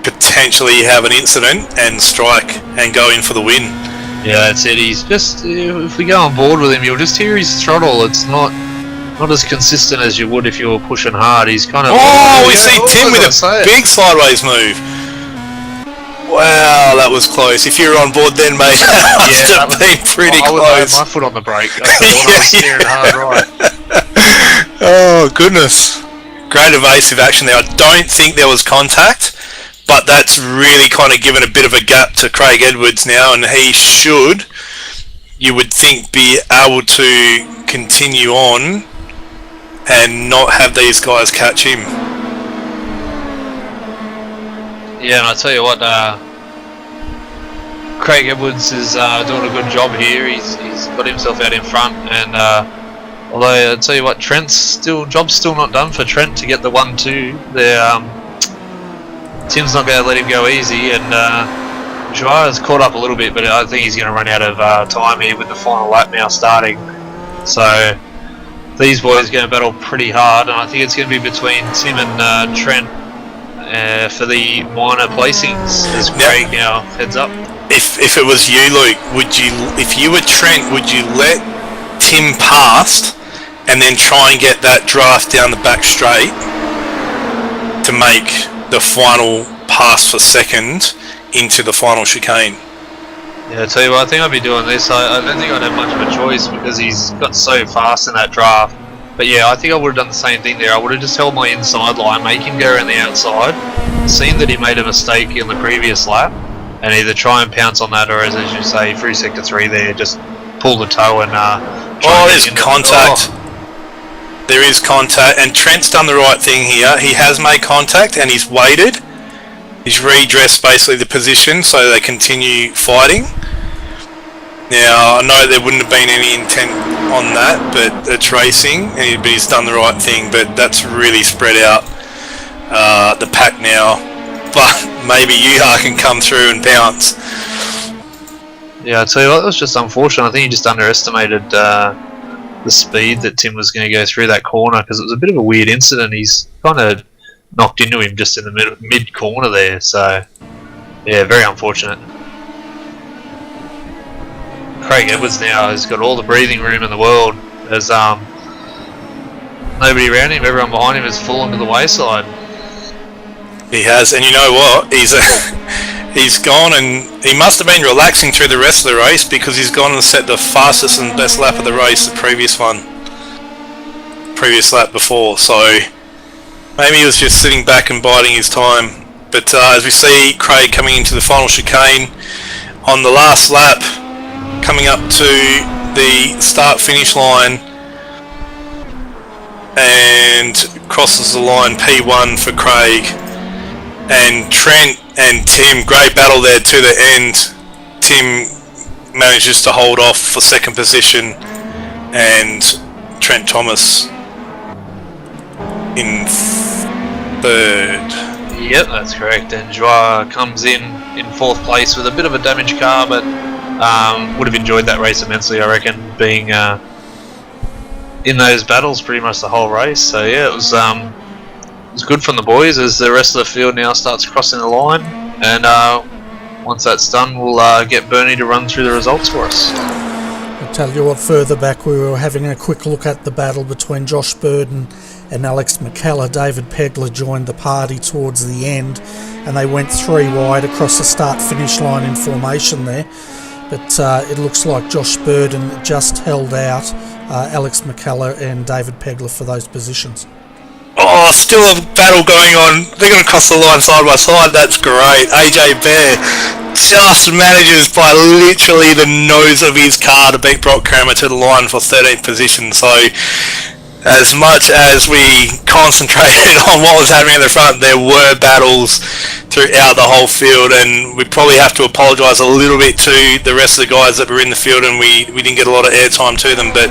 potentially have an incident and strike and go in for the win? Yeah, that's it. He's just, if we go on board with him, you'll just hear his throttle. It's not as consistent as you would if you were pushing hard. He's kind of... Oh, we see Tim with a big sideways move. Wow, that was close. If you were on board then, mate, that must have been pretty close. I would have my foot on the brake. I was steering hard right. Oh, goodness. Great evasive action there. I don't think there was contact, but that's really kind of given a bit of a gap to Craig Edwards now, and he should, you would think, be able to continue on and not have these guys catch him. Yeah, and I tell you what, Craig Edwards is doing a good job here. He's got himself out in front, and although I tell you what, job's still not done for Trent to get the 1-2. Tim's not going to let him go easy, and Juha's caught up a little bit, but I think he's going to run out of time here with the final lap now starting. So these boys are going to battle pretty hard, and I think it's going to be between Tim and Trent for the minor placings as Craig now heads up. If it was you, Luke, if you were Trent, would you let Tim past and then try and get that draft down the back straight to make the final pass for second into the final chicane? Yeah, I tell you what, I think I'd be doing this. I don't think I'd have much of a choice because he's got so fast in that draft. But yeah, I think I would have done the same thing there. I would have just held my inside line, make him go around the outside, seen that he made a mistake in the previous lap, and either try and pounce on that, or as you say, through sector 3 there, just pull the toe and there's contact. There is contact, and Trent's done the right thing here. He has made contact, and he's waited. He's redressed basically the position so they continue fighting. Now, I know there wouldn't have been any intent on that, but it's racing, and he's done the right thing, but that's really spread out the pack now. But maybe Juha can come through and bounce. Yeah, I tell you what, that was just unfortunate. I think he just underestimated the speed that Tim was going to go through that corner, because it was a bit of a weird incident. He's kind of knocked into him just in the mid corner there, so yeah, very unfortunate. Craig Edwards now has got all the breathing room in the world. There's nobody around him, everyone behind him has fallen to the wayside. He has, and you know what? He's gone, and he must have been relaxing through the rest of the race, because he's gone and set the fastest and best lap of the race, the previous lap before. So maybe he was just sitting back and biding his time. But as we see Craig coming into the final chicane on the last lap, coming up to the start-finish line, and crosses the line P1 for Craig. And Trent and Tim, great battle there to the end. Tim manages to hold off for second position, and Trent Thomas in third. Yep, that's correct. And Juha comes in fourth place with a bit of a damaged car, but would have enjoyed that race immensely, I reckon, being in those battles pretty much the whole race. So yeah, it was good from the boys as the rest of the field now starts crossing the line, and once that's done, we'll get Bernie to run through the results for us. I'll tell you what, further back we were having a quick look at the battle between Josh Burden and Alex McKellar. David Pegler joined the party towards the end, and they went 3 wide across the start-finish line in formation there. But it looks like Josh Burden just held out Alex McKellar and David Pegler for those positions. Oh, still a battle going on. They're going to cross the line side by side. That's great. AJ Bear just manages by literally the nose of his car to beat Brock Kramer to the line for 13th position. So as much as we concentrated on what was happening at the front, there were battles throughout the whole field, and we probably have to apologise a little bit to the rest of the guys that were in the field, and we didn't get a lot of airtime to them. But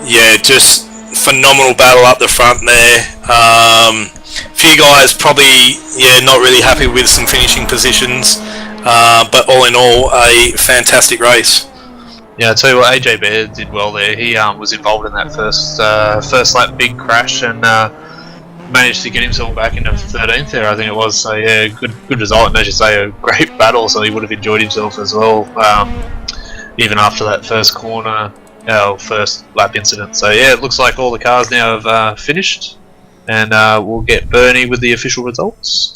yeah, just phenomenal battle up the front there. Few guys probably not really happy with some finishing positions, but all in all, a fantastic race. Yeah, I'll tell you what, AJ Bear did well there. He was involved in that first lap big crash, and managed to get himself back into 13th there, I think it was. So yeah, good result, and as you say, a great battle, so he would have enjoyed himself as well, even after that first corner, first lap incident. So yeah, it looks like all the cars now have finished, and we'll get Bernie with the official results.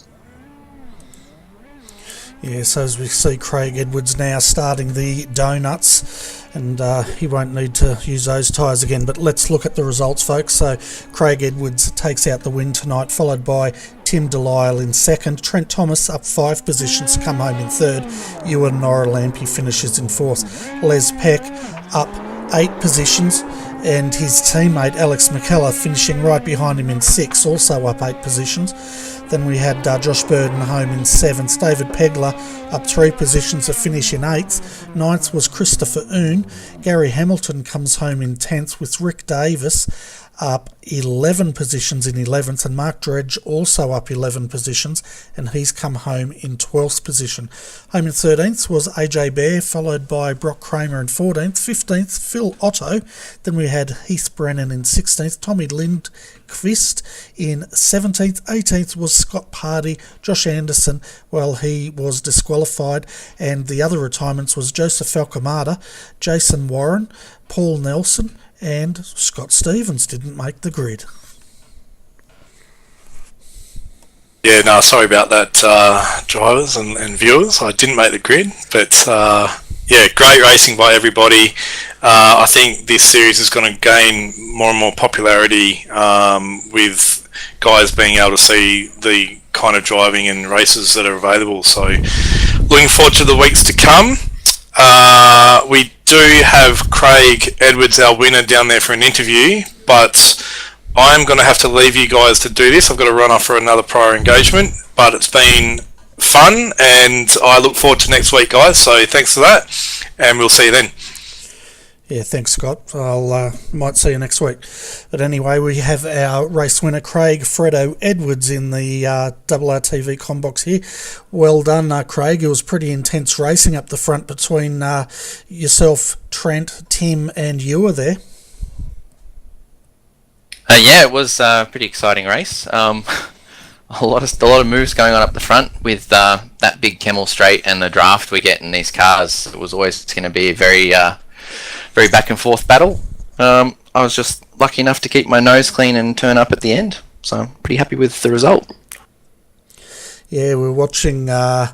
Yeah, so as we see Craig Edwards now starting the donuts, and he won't need to use those tyres again. But let's look at the results, folks. So Craig Edwards takes out the win tonight, followed by Tim Delisle in second. Trent Thomas up 5 positions to come home in third. Juha Noralampi finishes in fourth. Les Peck up 8 positions, and his teammate Alex McKellar finishing right behind him in 6, also up 8 positions. Then we had Josh Burden home in 7th. David Pegler up 3 positions to finish in 8th. 9th was Christopher Oon. Gary Hamilton comes home in 10th, with Rick Davis up 11 positions in 11th, and Mark Dredge also up 11 positions, and he's come home in 12th position. Home in 13th was AJ Bear, followed by Brock Kramer in 14th. 15th, Phil Otto. Then we had Heath Brennan in 16th, Tommy Lindqvist in 17th. 18th was Scott Pardy. Josh Anderson, well, he was disqualified, and the other retirements was Joseph Falcamada, Jason Warren, Paul Nelson, and Scott Stevens didn't make the grid. Yeah, no, sorry about that, drivers and viewers. I didn't make the grid, but yeah, great racing by everybody. I think this series is going to gain more and more popularity with guys being able to see the kind of driving and races that are available. So looking forward to the weeks to come. We do have Craig Edwards, our winner, down there for an interview, but I'm going to have to leave you guys to do this. I've got to run off for another prior engagement, but it's been fun, and I look forward to next week, guys. So thanks for that, and we'll see you then. Yeah, thanks, Scott. I'll might see you next week. But anyway, we have our race winner, Craig Fredo Edwards, in the RRTV Combox here. Well done, Craig. It was pretty intense racing up the front between yourself, Trent, Tim, and you were there. Yeah, it was a pretty exciting race. A lot of moves going on up the front with that big Camel Straight and the draft we get in these cars. It was always going to be a very back and forth battle. I was just lucky enough to keep my nose clean and turn up at the end, so I'm pretty happy with the result. Yeah, we're watching your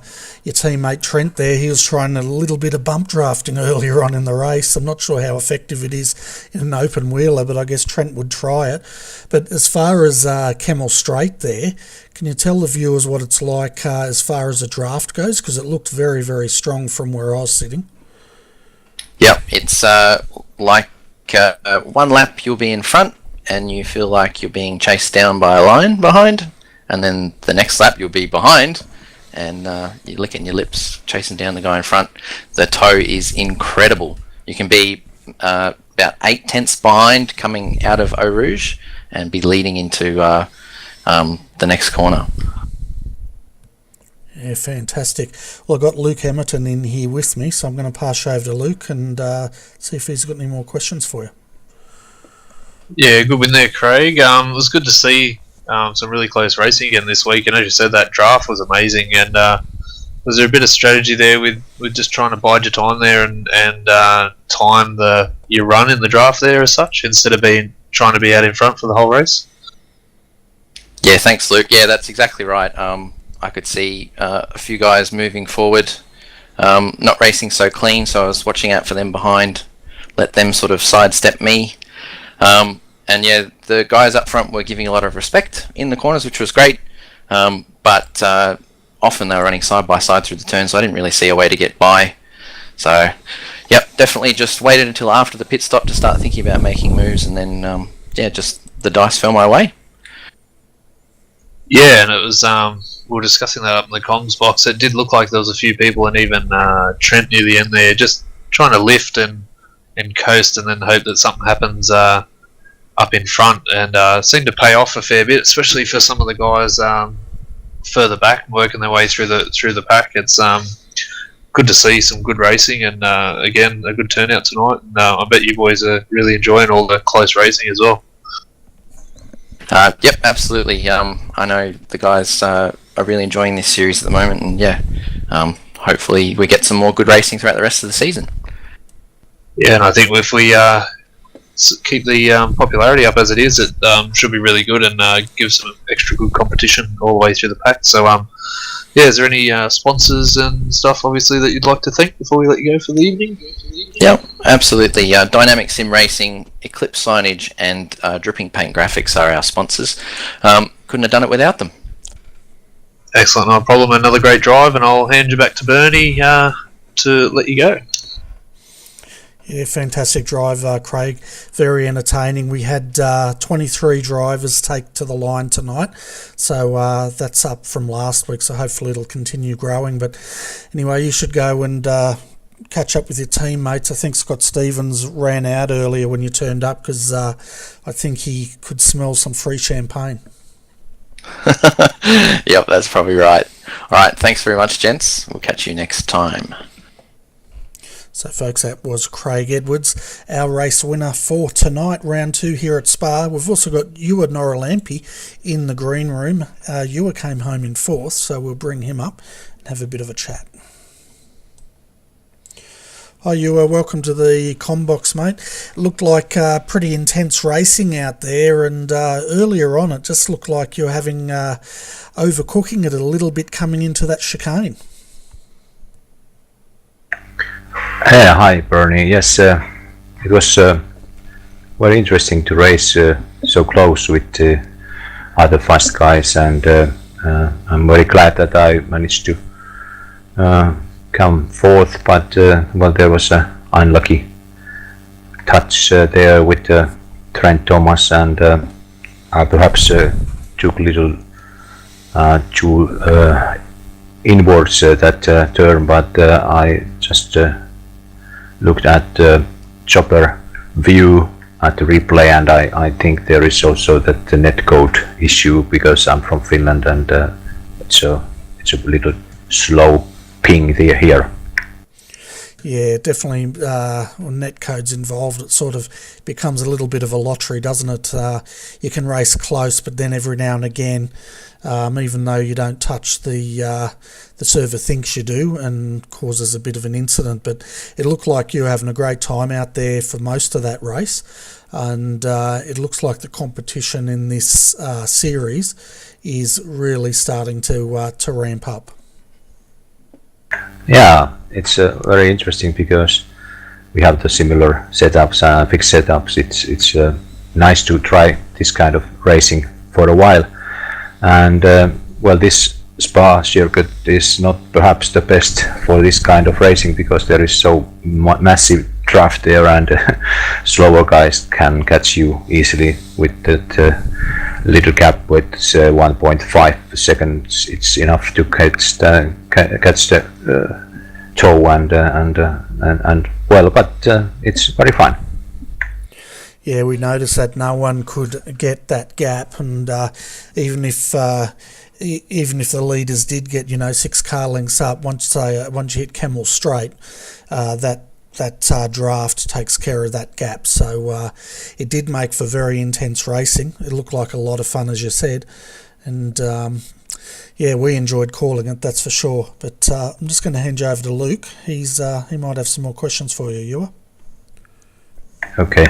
teammate Trent there. He was trying a little bit of bump drafting earlier on in the race. I'm not sure how effective it is in an open wheeler, but I guess Trent would try it. But as far as Camel Straight there, can you tell the viewers what it's like as far as the draft goes? Because it looked very, very strong from where I was sitting. Yep, it's like one lap you'll be in front and you feel like you're being chased down by a lion behind, and then the next lap you'll be behind and you're licking your lips chasing down the guy in front. The tow is incredible. You can be about 8/10 behind coming out of Eau Rouge and be leading into the next corner. Yeah, fantastic. Well, I've got Luke Emerton in here with me, so I'm going to pass you over to Luke and see if he's got any more questions for you. Yeah, good win there, Craig. It was good to see some really close racing again this week, and as you said, that draft was amazing. And was there a bit of strategy there with just trying to bide your time there and time your run in the draft there as such, instead of trying to be out in front for the whole race? Yeah, thanks, Luke. Yeah, that's exactly right. I could see a few guys moving forward, not racing so clean, so I was watching out for them behind, let them sort of sidestep me. And yeah, the guys up front were giving a lot of respect in the corners, which was great, but often they were running side by side through the turn, so I didn't really see a way to get by. So, yep, definitely just waited until after the pit stop to start thinking about making moves, and then, yeah, just the dice fell my way. Yeah, and it was, we were discussing that up in the comms box. It did look like there was a few people, and even Trent near the end there, just trying to lift and coast and then hope that something happens up in front, and seemed to pay off a fair bit, especially for some of the guys further back working their way through the pack. It's good to see some good racing, and again, a good turnout tonight. And I bet you boys are really enjoying all the close racing as well. Yep, absolutely. I know the guys are really enjoying this series at the moment, and yeah, hopefully we get some more good racing throughout the rest of the season. Yeah, and I think if we keep the popularity up as it is, it should be really good and give some extra good competition all the way through the pack. So, yeah, is there any sponsors and stuff, obviously, that you'd like to thank before we let you go for the evening? Yep, absolutely. Dynamic Sim Racing, Eclipse Signage, and Dripping Paint Graphics are our sponsors. Couldn't have done it without them. Excellent, no problem. Another great drive, and I'll hand you back to Bernie to let you go. Yeah, fantastic drive, Craig. Very entertaining. We had 23 drivers take to the line tonight, so that's up from last week, so hopefully it'll continue growing. But anyway, you should go and catch up with your teammates. I think Scott Stevens ran out earlier when you turned up because I think he could smell some free champagne. Yep, that's probably right. All right, thanks very much, gents. We'll catch you next time. So, folks, that was Craig Edwards, our race winner for tonight, round 2 here at Spa. We've also got Juha Noralampi in the green room. Juha came home in 4th, so we'll bring him up and have a bit of a chat. Hi, Juha. Welcome to the Combox, mate. Looked like pretty intense racing out there, and earlier on it just looked like you're having overcooking it a little bit coming into that chicane. Hi, Bernie. Yes, it was very interesting to race so close with other fast guys, and I'm very glad that I managed to come fourth. But well, there was an unlucky touch there with Trent Thomas, and I perhaps took a little too inwards that turn, but I just looked at the chopper view at the replay, and I think there is also that the net code issue, because I'm from Finland, and it's a little slow ping there here. Yeah, definitely. When netcode's involved, it sort of becomes a little bit of a lottery, doesn't it? You can race close, but then every now and again, even though you don't touch the server thinks you do, and causes a bit of an incident. But it looked like you were having a great time out there for most of that race, and it looks like the competition in this series is really starting to ramp up. Yeah, it's very interesting because we have the similar setups, fixed setups. It's nice to try this kind of racing for a while, and well, this Spa circuit is not perhaps the best for this kind of racing, because there is so massive draft there, and slower guys can catch you easily with that little gap with 1.5 seconds. It's enough to catch the toe, and well, but it's very fun. Yeah, we noticed that no one could get that gap, and even if the leaders did get 6 car lengths up, once you hit Camel Straight, that draft takes care of that gap. So it did make for very intense racing. It looked like a lot of fun, as you said, and yeah, we enjoyed calling it, that's for sure. But I'm just going to hand you over to Luke. He might have some more questions for you, Juha. Okay.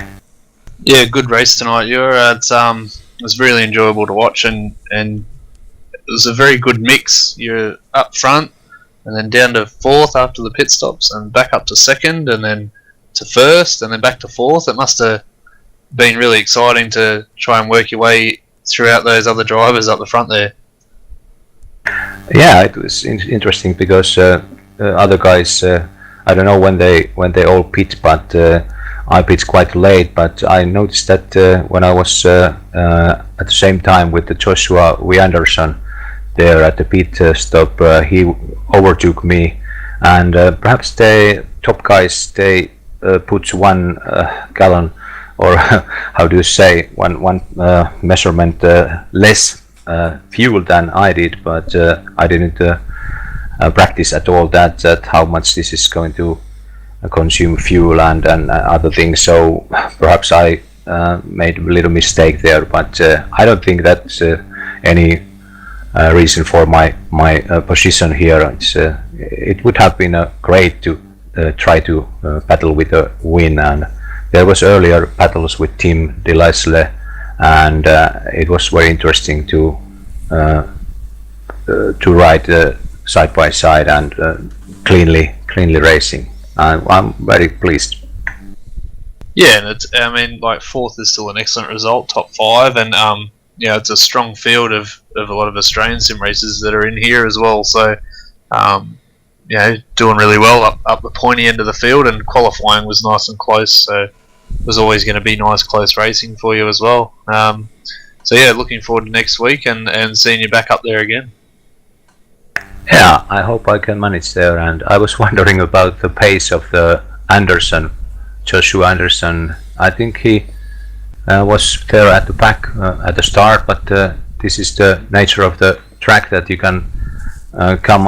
Yeah, good race tonight, Juha. It was really enjoyable to watch, and it was a very good mix. You're up front, and then down to fourth after the pit stops, and back up to second, and then to first, and then back to fourth. It must have been really exciting to try and work your way throughout those other drivers up the front there. Yeah, it was interesting because other guys, I don't know when they all pit, but I pit quite late. But I noticed that when I was at the same time with the Joshua Anderson there at the pit stop, he overtook me, and perhaps the top guys, they put 1 gallon, or how do you say, one measurement less fuel than I did, but I didn't practice at all that how much this is going to consume fuel and other things. So perhaps I made a little mistake there, but I don't think that's any reason for my position here. It would have been great to try to battle with a win, and there was earlier battles with Tim Delisle, and it was very interesting to ride side by side and cleanly racing. I'm very pleased. Yeah, and I mean, like, fourth is still an excellent result, top 5, and it's a strong field of a lot of Australian sim racers that are in here as well. So, doing really well up the pointy end of the field, and qualifying was nice and close. So, it was always going to be nice close racing for you as well. So yeah, looking forward to next week and seeing you back up there again. Yeah, I hope I can manage there. And I was wondering about the pace of the Joshua Anderson. I think he was there at the back at the start, but this is the nature of the track, that you can come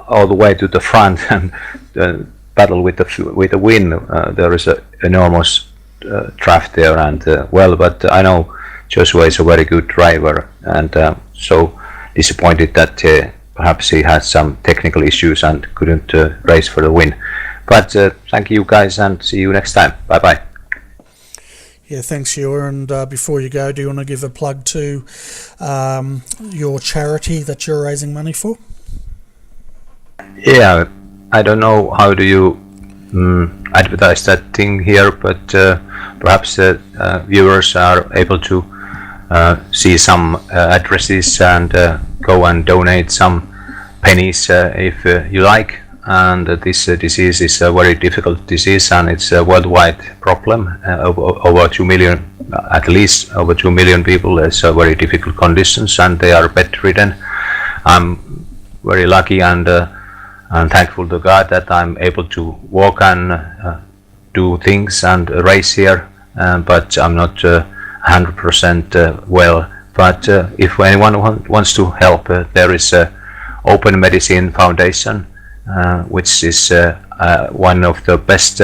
all the way to the front and battle with the win. There is an enormous draft there, and but I know Joshua is a very good driver, and so disappointed that perhaps he had some technical issues and couldn't race for the win. But thank you guys, and see you next time. Bye bye. Yeah, thanks, Juha. And before you go, do you want to give a plug to your charity that you're raising money for? Yeah, I don't know how do you advertise that thing here, but perhaps viewers are able to see some addresses and go and donate some pennies if you like. And this disease is a very difficult disease, and it's a worldwide problem. Over 2 million, at least over 2 million people. It's a very difficult conditions, and they are bedridden. I'm very lucky and thankful to God that I'm able to walk and do things and race here, but I'm not 100% well. But if anyone wants to help, there is a Open Medicine Foundation, which is one of the best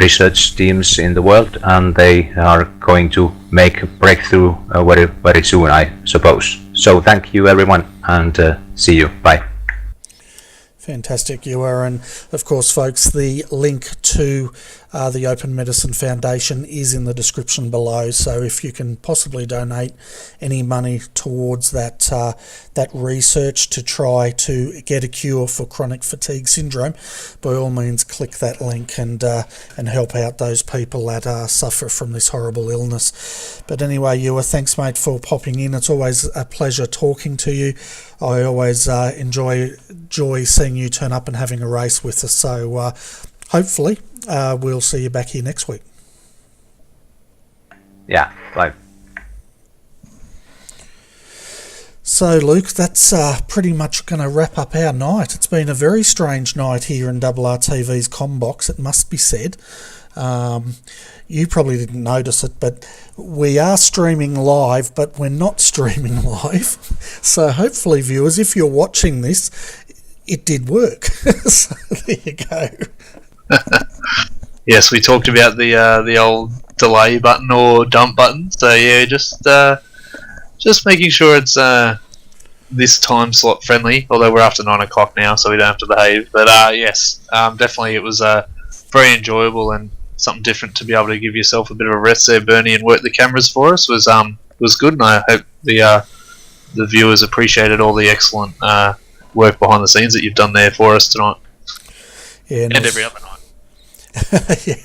research teams in the world, and they are going to make a breakthrough very, very soon, I suppose. So thank you everyone, and see you. Bye. Fantastic, you are. And of course, folks, the link to the Open Medicine Foundation is in the description below. So if you can possibly donate any money towards that that research to try to get a cure for chronic fatigue syndrome, by all means, click that link and help out those people that suffer from this horrible illness. But anyway, Juha, thanks, mate, for popping in. It's always a pleasure talking to you. I always enjoy seeing you turn up and having a race with us. So hopefully we'll see you back here next week. Yeah, bye. So, Luke, that's pretty much going to wrap up our night. It's been a very strange night here in RRTV's Combox, it must be said. You probably didn't notice it, but we are streaming live, but we're not streaming live. So hopefully, viewers, if you're watching this, it did work. So there you go. Yes, we talked about the old delay button or dump button. So yeah, just making sure it's this time slot friendly. Although we're after 9 o'clock now, so we don't have to behave. But yes, definitely it was very enjoyable and something different to be able to give yourself a bit of a rest there, Bernie, and work the cameras for us was good. And I hope the viewers appreciated all the excellent work behind the scenes that you've done there for us tonight. Yeah, and every other night. Yeah,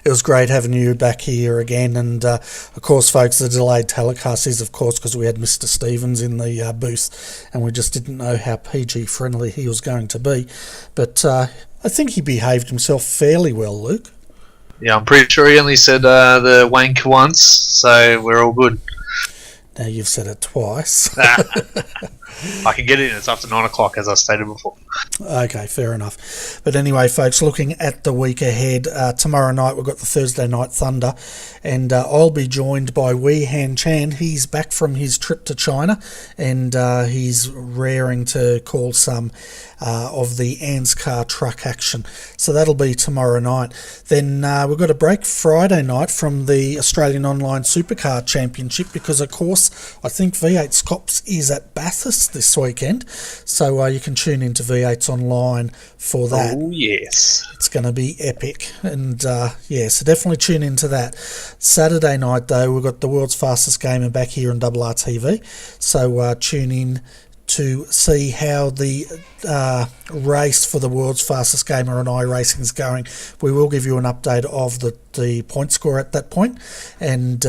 it was great having you back here again, and of course, folks, the delayed telecast is, of course, because we had Mr. Stevens in the booth, and we just didn't know how PG friendly he was going to be. But I think he behaved himself fairly well, Luke. Yeah, I'm pretty sure he only said the wank once, so we're all good. Now you've said it twice. I can get it in. It's after 9 o'clock, as I stated before. Okay, fair enough. But anyway, folks, looking at the week ahead, tomorrow night we've got the Thursday Night Thunder, and I'll be joined by Wee Han Chan. He's back from his trip to China, and he's raring to call some of the Anscar truck action. So that'll be tomorrow night. Then we've got a break Friday night from the Australian Online Supercar Championship because, of course, I think V8 Scops is at Bathurst this weekend. So you can tune into V8's Online for that. Oh, yes. It's going to be epic. And yeah, so definitely tune into that. Saturday night, though, we've got the world's fastest gamer back here on RRTV. So tune in to see how the race for the world's fastest gamer on iRacing is going. We will give you an update of the point score at that point, and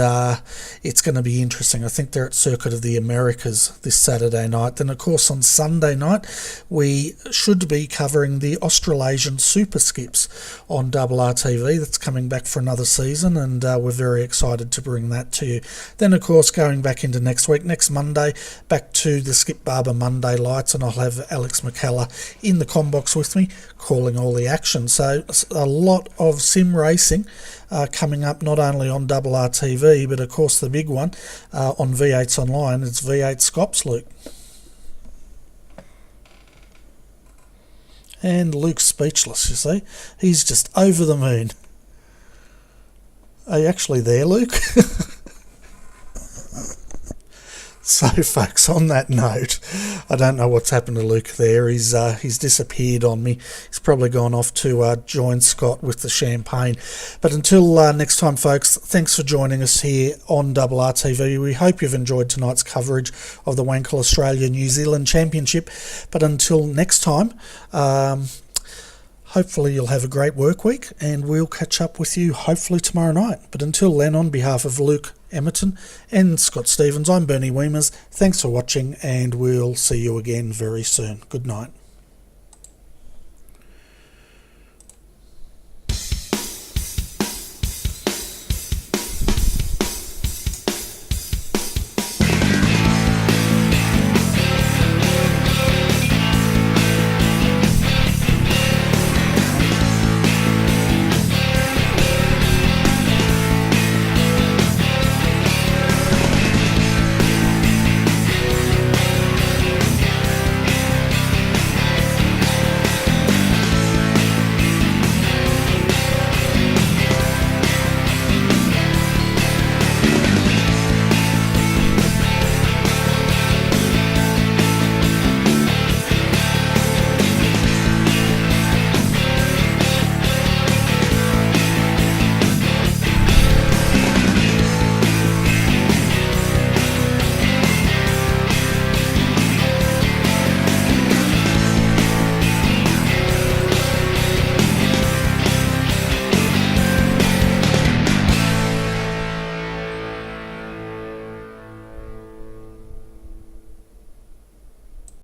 it's going to be interesting. I think they're at Circuit of the Americas this Saturday night. Then, of course, on Sunday night, we should be covering the Australasian Super Skips on RRTV. That's coming back for another season, and we're very excited to bring that to you. Then, of course, going back into next week, next Monday, back to the Skip Barber Monday Lights, and I'll have Alex McKellar in the Combox with me, calling all the action. So a lot of sim racing coming up, not only on RRTV, but of course the big one on V8's Online. It's V8 Scops, Luke. And Luke's speechless, you see. He's just over the moon. Are you actually there, Luke? So, folks, on that note, I don't know what's happened to Luke there. He's disappeared on me. He's probably gone off to join Scott with the champagne. But until next time, folks, thanks for joining us here on RRTV. We hope you've enjoyed tonight's coverage of the Wankel Australia New Zealand Championship. But until next time, Hopefully you'll have a great work week, and we'll catch up with you hopefully tomorrow night. But until then, on behalf of Luke Emerton and Scott Stevens, I'm Bernie Weemers. Thanks for watching, and we'll see you again very soon. Good night.